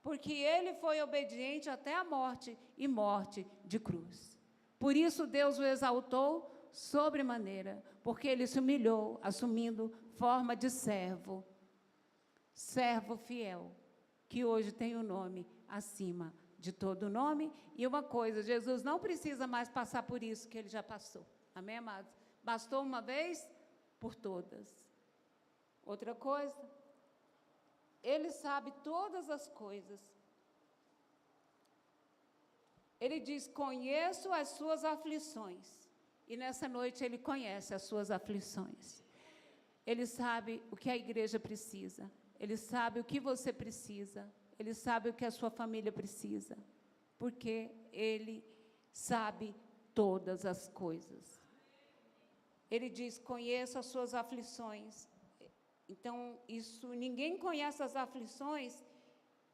porque Ele foi obediente até a morte, e morte de cruz. Por isso, Deus o exaltou sobremaneira, porque Ele se humilhou, assumindo forma de servo, servo fiel, que hoje tem o nome acima de todo nome. E uma coisa, Jesus não precisa mais passar por isso que Ele já passou. Amém, amados? Bastou uma vez por todas. Outra coisa, Ele sabe todas as coisas. Ele diz, conheço as suas aflições. E nessa noite Ele conhece as suas aflições. Ele sabe o que a igreja precisa. Ele sabe o que você precisa. Ele sabe o que a sua família precisa. Porque Ele sabe todas as coisas. Ele diz, conheço as suas aflições. Então, ninguém conhece as aflições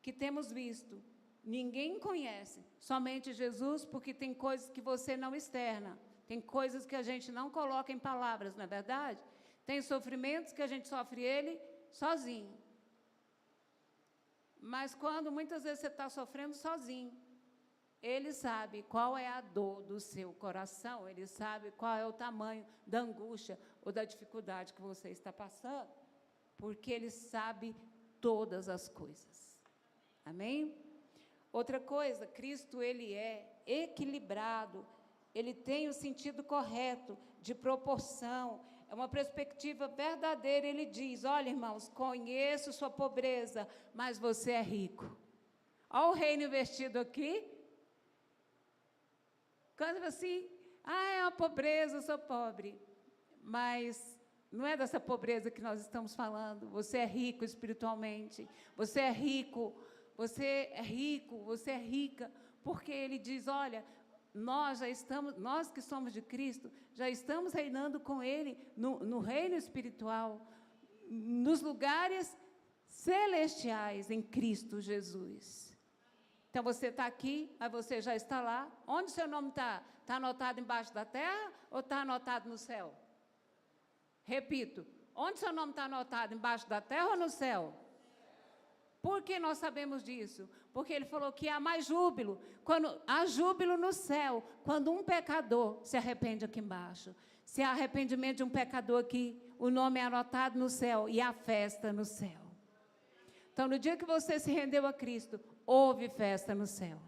que temos visto. Ninguém conhece. Somente Jesus, porque tem coisas que você não externa. Tem coisas que a gente não coloca em palavras, não é verdade? Tem sofrimentos que a gente sofre ele sozinho. Mas quando muitas vezes você está sofrendo sozinho, Ele sabe qual é a dor do seu coração, Ele sabe qual é o tamanho da angústia ou da dificuldade que você está passando, porque Ele sabe todas as coisas. Amém? Outra coisa, Cristo, Ele é equilibrado, Ele tem o sentido correto de proporção, é uma perspectiva verdadeira. Ele diz, olha, irmãos, conheço sua pobreza, mas você é rico. Olha o reino investido aqui. Quando assim, é uma pobreza, eu sou pobre. Mas não é dessa pobreza que nós estamos falando. Você é rico espiritualmente. Você é rico, você é rico, você é rica. Porque Ele diz, olha, nós que somos de Cristo, já estamos reinando com Ele no reino espiritual, nos lugares celestiais em Cristo Jesus. Então, você está aqui, mas você já está lá. Onde o seu nome está? Está anotado embaixo da terra ou está anotado no céu? Repito, onde o seu nome está anotado? Embaixo da terra ou no céu? Por que nós sabemos disso? Porque Ele falou que há mais júbilo. Há júbilo no céu, quando um pecador se arrepende aqui embaixo. Se há arrependimento de um pecador aqui, o nome é anotado no céu e há festa no céu. Então, no dia que você se rendeu a Cristo, houve festa no céu.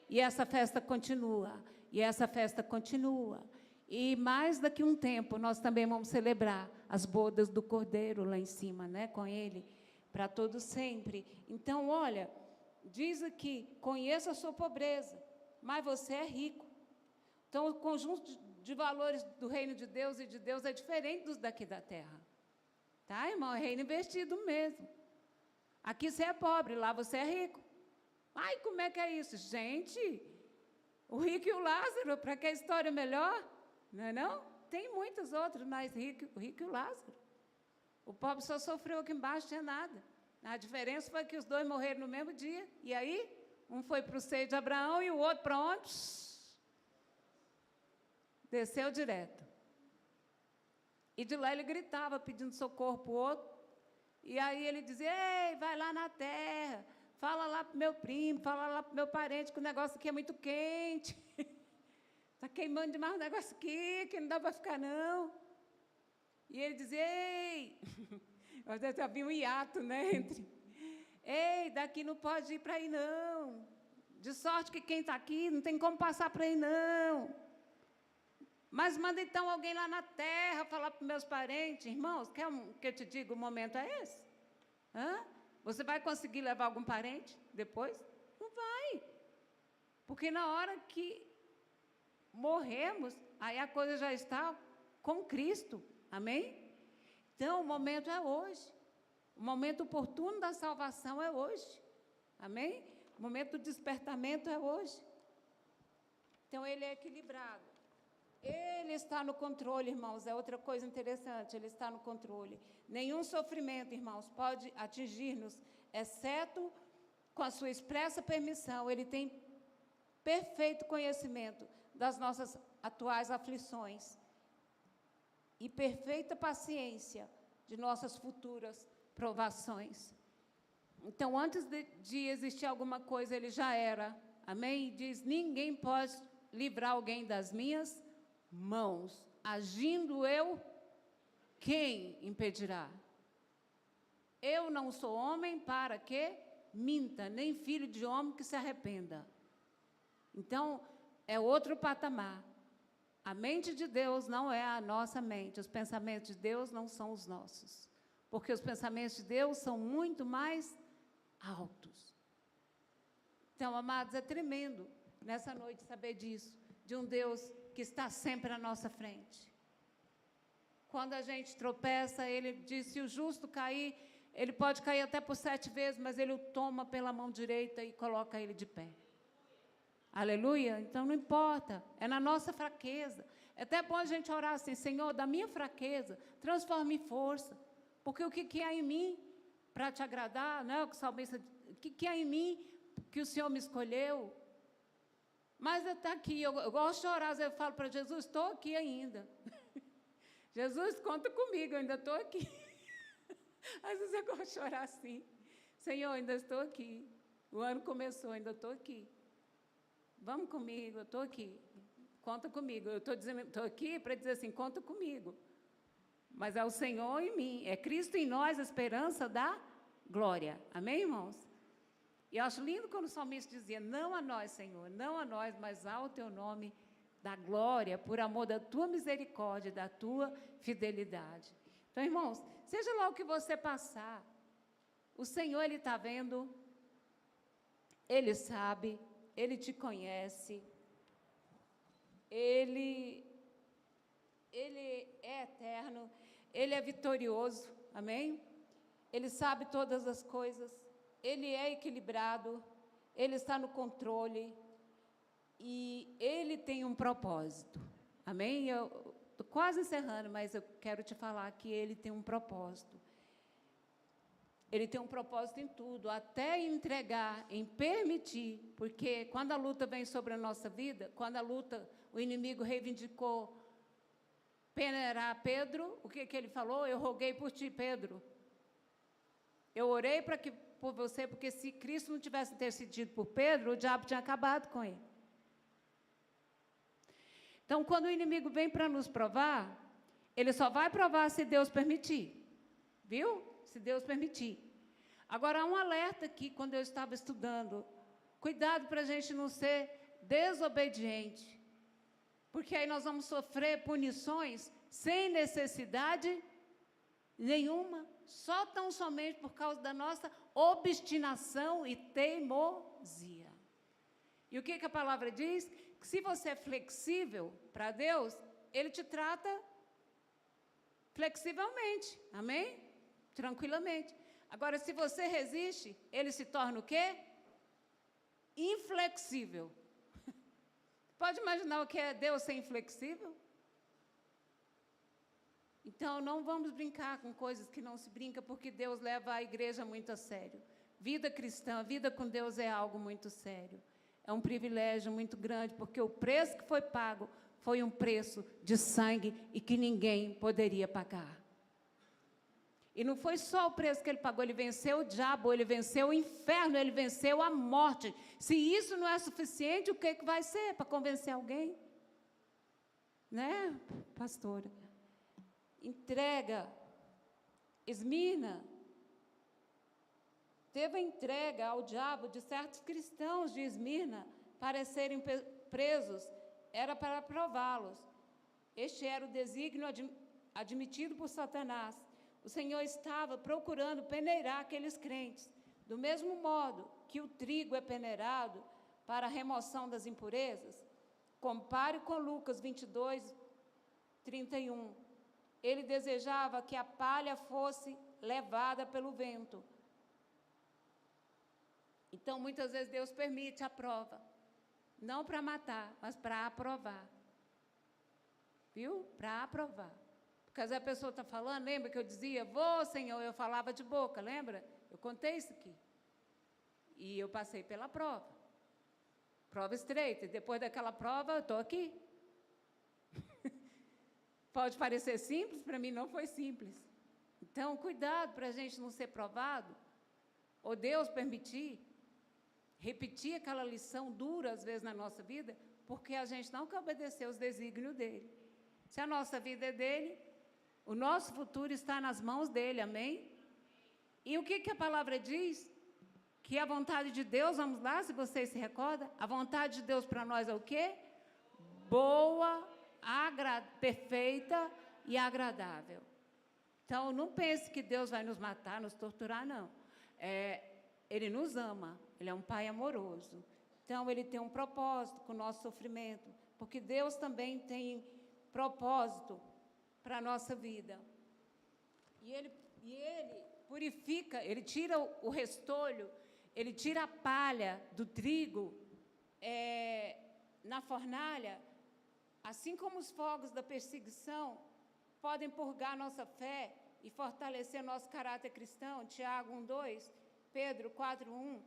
E essa festa continua. E essa festa continua. E mais daqui a um tempo, nós também vamos celebrar as bodas do Cordeiro lá em cima, né, com Ele, para todo sempre. Então, olha, diz aqui, conheça a sua pobreza, mas você é rico. Então, o conjunto de valores do reino de Deus e de Deus é diferente dos daqui da terra. Tá, irmão? É reino investido mesmo. Aqui você é pobre, lá você é rico. Ai, como é que é isso? Gente, o rico e o Lázaro, para que a história melhor? Não é não? Tem muitos outros, mas o rico e o Lázaro. O pobre só sofreu aqui embaixo, não tinha nada. A diferença foi que os dois morreram no mesmo dia. E aí, um foi para o seio de Abraão e o outro para onde? Desceu direto. E de lá ele gritava, pedindo socorro para o outro. E aí ele dizia, ei, vai lá na terra, fala lá para o meu primo, fala lá para o meu parente, que o negócio aqui é muito quente. Está queimando demais o negócio aqui, que não dá para ficar, não. E ele dizia, ei, havia um hiato, né, ei, daqui não pode ir para aí, não. De sorte que quem está aqui não tem como passar por aí, não. Mas manda então alguém lá na terra falar para os meus parentes. Irmãos, quer que eu te diga, o momento é esse? Hã? Você vai conseguir levar algum parente depois? Não vai. Porque na hora que morremos, aí a coisa já está com Cristo. Amém? Então, o momento é hoje. O momento oportuno da salvação é hoje. Amém? O momento do despertamento é hoje. Então, ele é equilibrado. Ele está no controle, irmãos. É outra coisa interessante. Ele está no controle. Nenhum sofrimento, irmãos, pode atingir-nos, exceto com a sua expressa permissão. Ele tem perfeito conhecimento das nossas atuais aflições e perfeita paciência de nossas futuras provações. Então, antes de existir alguma coisa, ele já era. Amém? E diz, ninguém pode livrar alguém das minhas mãos. Agindo eu, quem impedirá? Eu não sou homem para que minta, nem filho de homem que se arrependa. Então, é outro patamar. A mente de Deus não é a nossa mente. Os pensamentos de Deus não são os nossos. Porque os pensamentos de Deus são muito mais altos. Então, amados, é tremendo nessa noite saber disso, de um Deus que está sempre à nossa frente. Quando a gente tropeça, ele diz, se o justo cair, ele pode cair até por 7 vezes, mas ele o toma pela mão direita e coloca ele de pé. Aleluia? Então, não importa, é na nossa fraqueza. É até bom a gente orar assim, Senhor, da minha fraqueza, transforme em força. Porque o que há em mim para te agradar, né? O salmista, o que há em mim que o Senhor me escolheu? Mas está aqui, eu gosto de orar, eu falo para Jesus, estou aqui ainda. Jesus, conta comigo, eu ainda estou aqui. Às vezes eu gosto de orar assim, Senhor, ainda estou aqui. O ano começou, ainda estou aqui. Vamos comigo, eu estou aqui. Conta comigo. Eu estou aqui para dizer assim, conta comigo. Mas é o Senhor em mim, é Cristo em nós, a esperança da glória. Amém, irmãos? E eu acho lindo quando o salmista dizia, não a nós, Senhor, não a nós, mas ao teu nome da glória, por amor da tua misericórdia, da tua fidelidade. Então, irmãos, seja lá o que você passar, o Senhor, Ele está vendo, Ele sabe, Ele te conhece, Ele é eterno, Ele é vitorioso, amém? Ele sabe todas as coisas, Ele é equilibrado, Ele está no controle e Ele tem um propósito, amém? Eu estou quase encerrando, mas eu quero te falar que Ele tem um propósito. Ele tem um propósito em tudo, até em entregar, em permitir, porque quando a luta vem sobre a nossa vida, quando a luta, o inimigo reivindicou peneirar Pedro, o que ele falou? Eu roguei por ti, Pedro. Eu orei por você, porque se Cristo não tivesse intercedido por Pedro, o diabo tinha acabado com ele. Então, quando o inimigo vem para nos provar, ele só vai provar se Deus permitir. Viu? Se Deus permitir. Agora, há um alerta aqui, quando eu estava estudando. Cuidado para a gente não ser desobediente. Porque aí nós vamos sofrer punições sem necessidade nenhuma, só tão somente por causa da nossa obstinação e teimosia. E o que a palavra diz? Que se você é flexível para Deus, Ele te trata flexivelmente, amém? Tranquilamente. Agora, se você resiste, Ele se torna o quê? Inflexível. Pode imaginar o que é Deus ser inflexível? Então, não vamos brincar com coisas que não se brinca, porque Deus leva a igreja muito a sério. Vida cristã, vida com Deus é algo muito sério. É um privilégio muito grande, porque o preço que foi pago foi um preço de sangue e que ninguém poderia pagar. E não foi só o preço que ele pagou, ele venceu o diabo, ele venceu o inferno, ele venceu a morte. Se isso não é suficiente, o que vai ser para convencer alguém? Né, pastora? Entrega, Esmirna, teve entrega ao diabo de certos cristãos de Esmirna para serem presos, era para prová-los. Este era o desígnio admitido por Satanás. O Senhor estava procurando peneirar aqueles crentes, do mesmo modo que o trigo é peneirado para a remoção das impurezas. Compare com Lucas 22, 31. Ele desejava que a palha fosse levada pelo vento. Então, muitas vezes, Deus permite a prova. Não para matar, mas para aprovar. Viu? Para aprovar. Porque às vezes a pessoa está falando, lembra que eu dizia, vou, Senhor, eu falava de boca, lembra? Eu contei isso aqui. E eu passei pela prova. Prova estreita. E depois daquela prova, eu estou aqui. Pode parecer simples, para mim não foi simples. Então, cuidado para a gente não ser provado, ou Deus permitir, repetir aquela lição dura, às vezes, na nossa vida, porque a gente não quer obedecer os desígnios dele. Se a nossa vida é dele, o nosso futuro está nas mãos dele, amém? E o que a palavra diz? Que a vontade de Deus, vamos lá, se vocês se recordam, a vontade de Deus para nós é o quê? Boa, perfeita e agradável. Então, não pense que Deus vai nos matar, nos torturar, não. Ele nos ama, Ele é um Pai amoroso. Então, Ele tem um propósito com o nosso sofrimento, porque Deus também tem propósito para a nossa vida. E Ele purifica, Ele tira o restolho, Ele tira a palha do trigo na fornalha, assim como os fogos da perseguição podem purgar nossa fé e fortalecer nosso caráter cristão, Tiago 1:2, Pedro 4:1,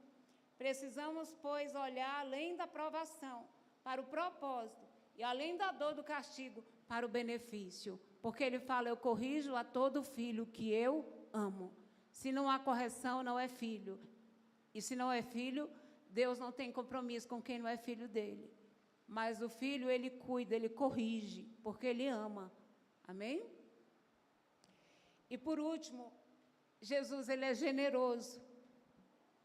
precisamos, pois, olhar além da provação, para o propósito, e além da dor do castigo, para o benefício, porque ele fala, eu corrijo a todo filho que eu amo. Se não há correção, não é filho, e se não é filho, Deus não tem compromisso com quem não é filho dele, mas o filho, ele cuida, ele corrige, porque ele ama, amém? E por último, Jesus, ele é generoso,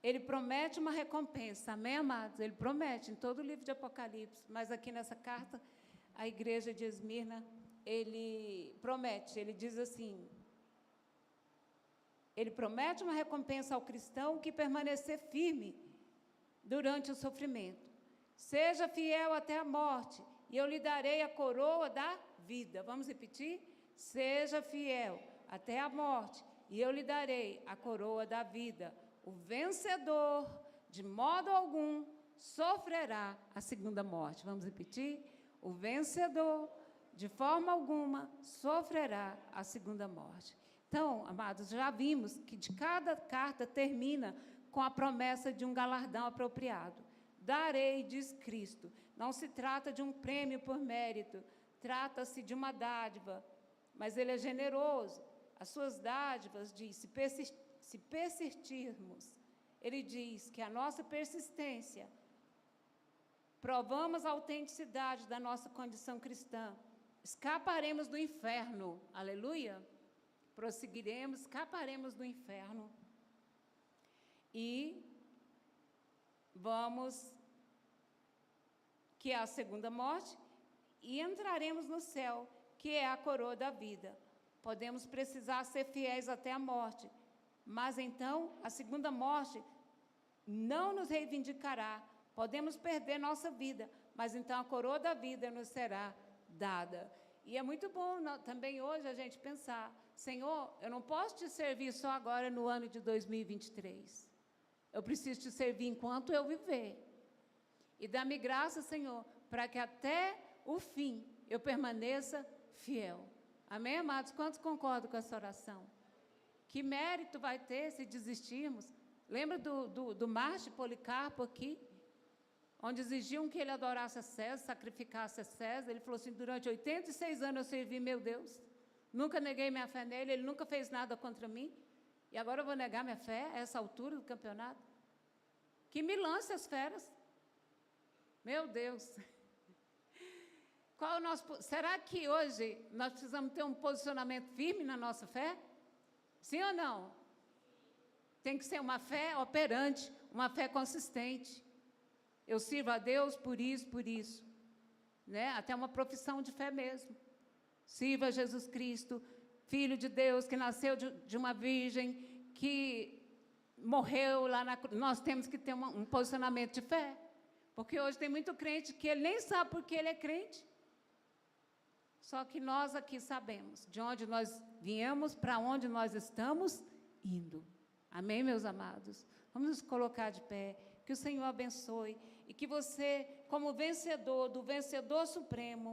ele promete uma recompensa, amém, amados? Ele promete, em todo o livro de Apocalipse, mas aqui nessa carta, a igreja de Esmirna, ele promete, ele diz assim, ele promete uma recompensa ao cristão que permanecer firme durante o sofrimento. Seja fiel até a morte, e eu lhe darei a coroa da vida. Vamos repetir? Seja fiel até a morte, e eu lhe darei a coroa da vida. O vencedor, de modo algum, sofrerá a segunda morte. Vamos repetir? O vencedor, de forma alguma, sofrerá a segunda morte. Então, amados, já vimos que de cada carta termina com a promessa de um galardão apropriado. Darei, diz Cristo. Não se trata de um prêmio por mérito, trata-se de uma dádiva, mas Ele é generoso. As suas dádivas, diz, se persistirmos, Ele diz que a nossa persistência, provamos a autenticidade da nossa condição cristã, escaparemos do inferno, aleluia, prosseguiremos, escaparemos do inferno, e vamos, que é a segunda morte, e entraremos no céu, que é a coroa da vida. Podemos precisar ser fiéis até a morte, mas então a segunda morte não nos reivindicará. Podemos perder nossa vida, mas então a coroa da vida nos será dada. E é muito bom também hoje a gente pensar, Senhor, eu não posso te servir só agora no ano de 2023. Eu preciso te servir enquanto eu viver. E dá-me graça, Senhor, para que até o fim eu permaneça fiel. Amém, amados? Quantos concordam com essa oração? Que mérito vai ter se desistirmos? Lembra do Marte Policarpo aqui? Onde exigiam que ele adorasse a César, sacrificasse a César. Ele falou assim, durante 86 anos eu servi meu Deus. Nunca neguei minha fé nele, ele nunca fez nada contra mim. E agora eu vou negar minha fé a essa altura do campeonato? Que me lance as feras. Meu Deus. Qual o nosso, será que hoje nós precisamos ter um posicionamento firme na nossa fé? Sim ou não? tem que ser uma fé operante, uma fé consistente. Eu sirvo a Deus por isso, né? Até uma profissão de fé mesmo. Sirva a Jesus Cristo, Filho de Deus, que nasceu de uma virgem, que morreu lá na cruz. Nós temos que ter um posicionamento de fé, porque hoje tem muito crente que ele nem sabe por que ele é crente. Só que nós aqui sabemos de onde nós viemos, para onde nós estamos indo. Amém, meus amados? Vamos nos colocar de pé, que o Senhor abençoe, e que você, como vencedor, do vencedor supremo,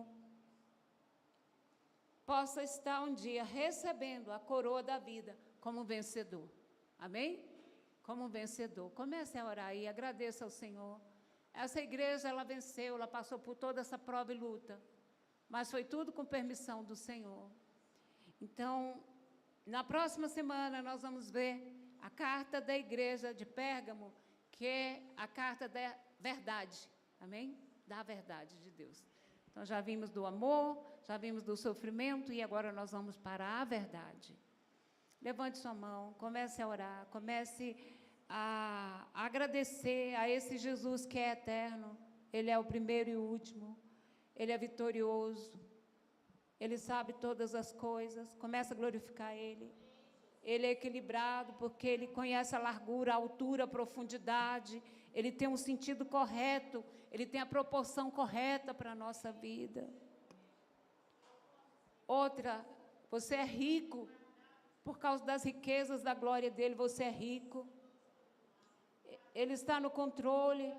possa estar um dia recebendo a coroa da vida como vencedor. Amém? Como vencedor. Comece a orar e agradeça ao Senhor. Essa igreja, ela venceu, ela passou por toda essa prova e luta, mas foi tudo com permissão do Senhor. Então, na próxima semana, nós vamos ver a carta da igreja de Pérgamo, que é a carta da verdade, amém? Da verdade de Deus. Então, já vimos do amor, já vimos do sofrimento, e agora nós vamos para a verdade. Levante sua mão, comece a orar, comece a agradecer a esse Jesus que é eterno. Ele é o primeiro e o último, Ele é vitorioso, Ele sabe todas as coisas, comece a glorificar Ele. Ele é equilibrado, porque Ele conhece a largura, a altura, a profundidade. Ele tem um sentido correto, Ele tem a proporção correta para a nossa vida. Outra, você é rico, por causa das riquezas da glória dEle, você é rico. Ele está no controle,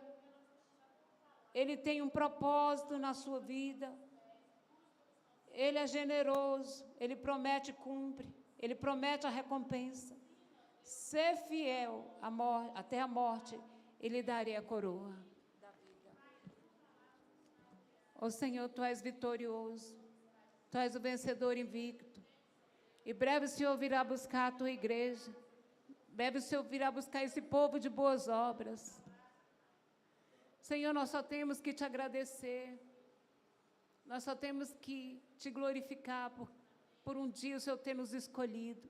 Ele tem um propósito na sua vida. Ele é generoso, Ele promete e cumpre. Ele promete a recompensa. Ser fiel até a morte, Ele daria a coroa da vida. Ó Senhor, Tu és vitorioso, Tu és o vencedor invicto. E breve o Senhor virá buscar a Tua igreja. Breve o Senhor virá buscar esse povo de boas obras. Senhor, nós só temos que Te agradecer. Nós só temos que Te glorificar por um dia o Senhor ter nos escolhido.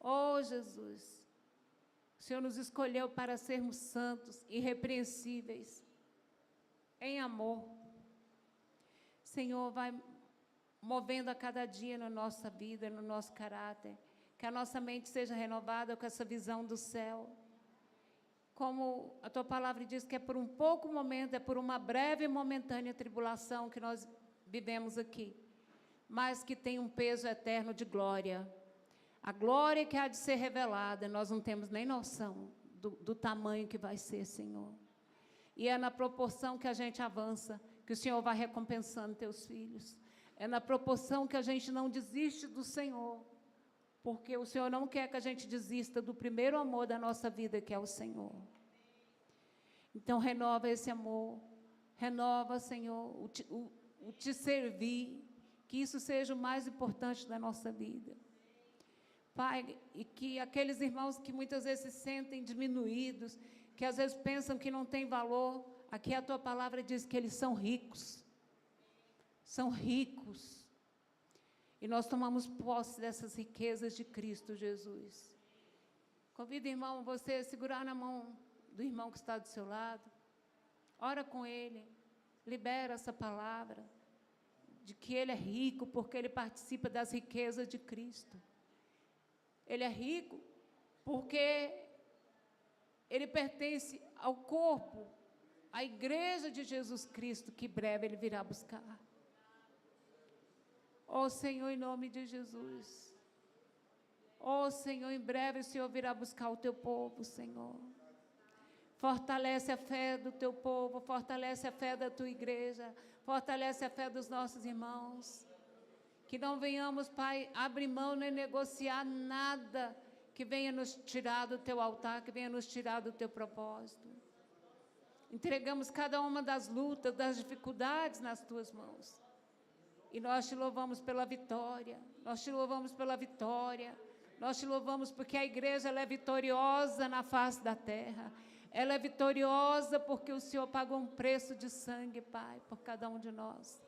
Oh, Jesus, o Senhor nos escolheu para sermos santos, irrepreensíveis, em amor. Senhor, vai movendo a cada dia na nossa vida, no nosso caráter, que a nossa mente seja renovada com essa visão do céu. Como a Tua palavra diz que é por um pouco momento, é por uma breve e momentânea tribulação que nós vivemos aqui, mas que tem um peso eterno de glória. A glória que há de ser revelada, nós não temos nem noção do tamanho que vai ser, Senhor. E é na proporção que a gente avança, que o Senhor vai recompensando Teus filhos. É na proporção que a gente não desiste do Senhor, porque o Senhor não quer que a gente desista do primeiro amor da nossa vida, que é o Senhor. Então, renova esse amor, renova, Senhor, o Te servir, que isso seja o mais importante da nossa vida. Pai, e que aqueles irmãos que muitas vezes se sentem diminuídos, que às vezes pensam que não tem valor, aqui a Tua palavra diz que eles são ricos. São ricos. E nós tomamos posse dessas riquezas de Cristo Jesus. Convido, irmão, você a segurar na mão do irmão que está do seu lado. Ora com ele, libera essa palavra de que ele é rico porque ele participa das riquezas de Cristo. Ele é rico porque ele pertence ao corpo, à igreja de Jesus Cristo, que breve ele virá buscar. Ó Senhor, em nome de Jesus. Ó Senhor, em breve o Senhor virá buscar o Teu povo, Senhor. Fortalece a fé do Teu povo, fortalece a fé da Tua igreja, fortalece a fé dos nossos irmãos. Que não venhamos, Pai, abrir mão nem negociar nada que venha nos tirar do Teu altar, que venha nos tirar do Teu propósito. Entregamos cada uma das lutas, das dificuldades nas Tuas mãos. E nós Te louvamos pela vitória, nós Te louvamos pela vitória, nós Te louvamos porque a igreja ela é vitoriosa na face da terra. Ela é vitoriosa porque o Senhor pagou um preço de sangue, Pai, por cada um de nós.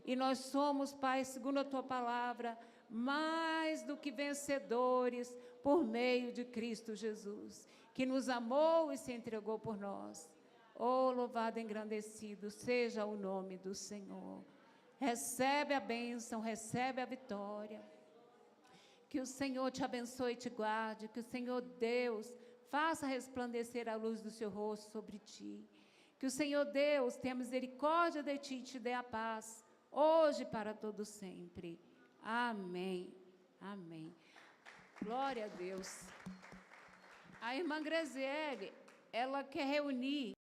E nós somos, Pai, segundo a Tua palavra, mais do que vencedores por meio de Cristo Jesus, que nos amou e se entregou por nós. Oh, louvado e engrandecido seja o nome do Senhor. Recebe a bênção, recebe a vitória. Que o Senhor te abençoe e te guarde, que o Senhor Deus faça resplandecer a luz do seu rosto sobre ti. Que o Senhor Deus tenha misericórdia de ti e te dê a paz, hoje e para todo sempre. Amém. Amém. Glória a Deus. A irmã Graziele, ela quer reunir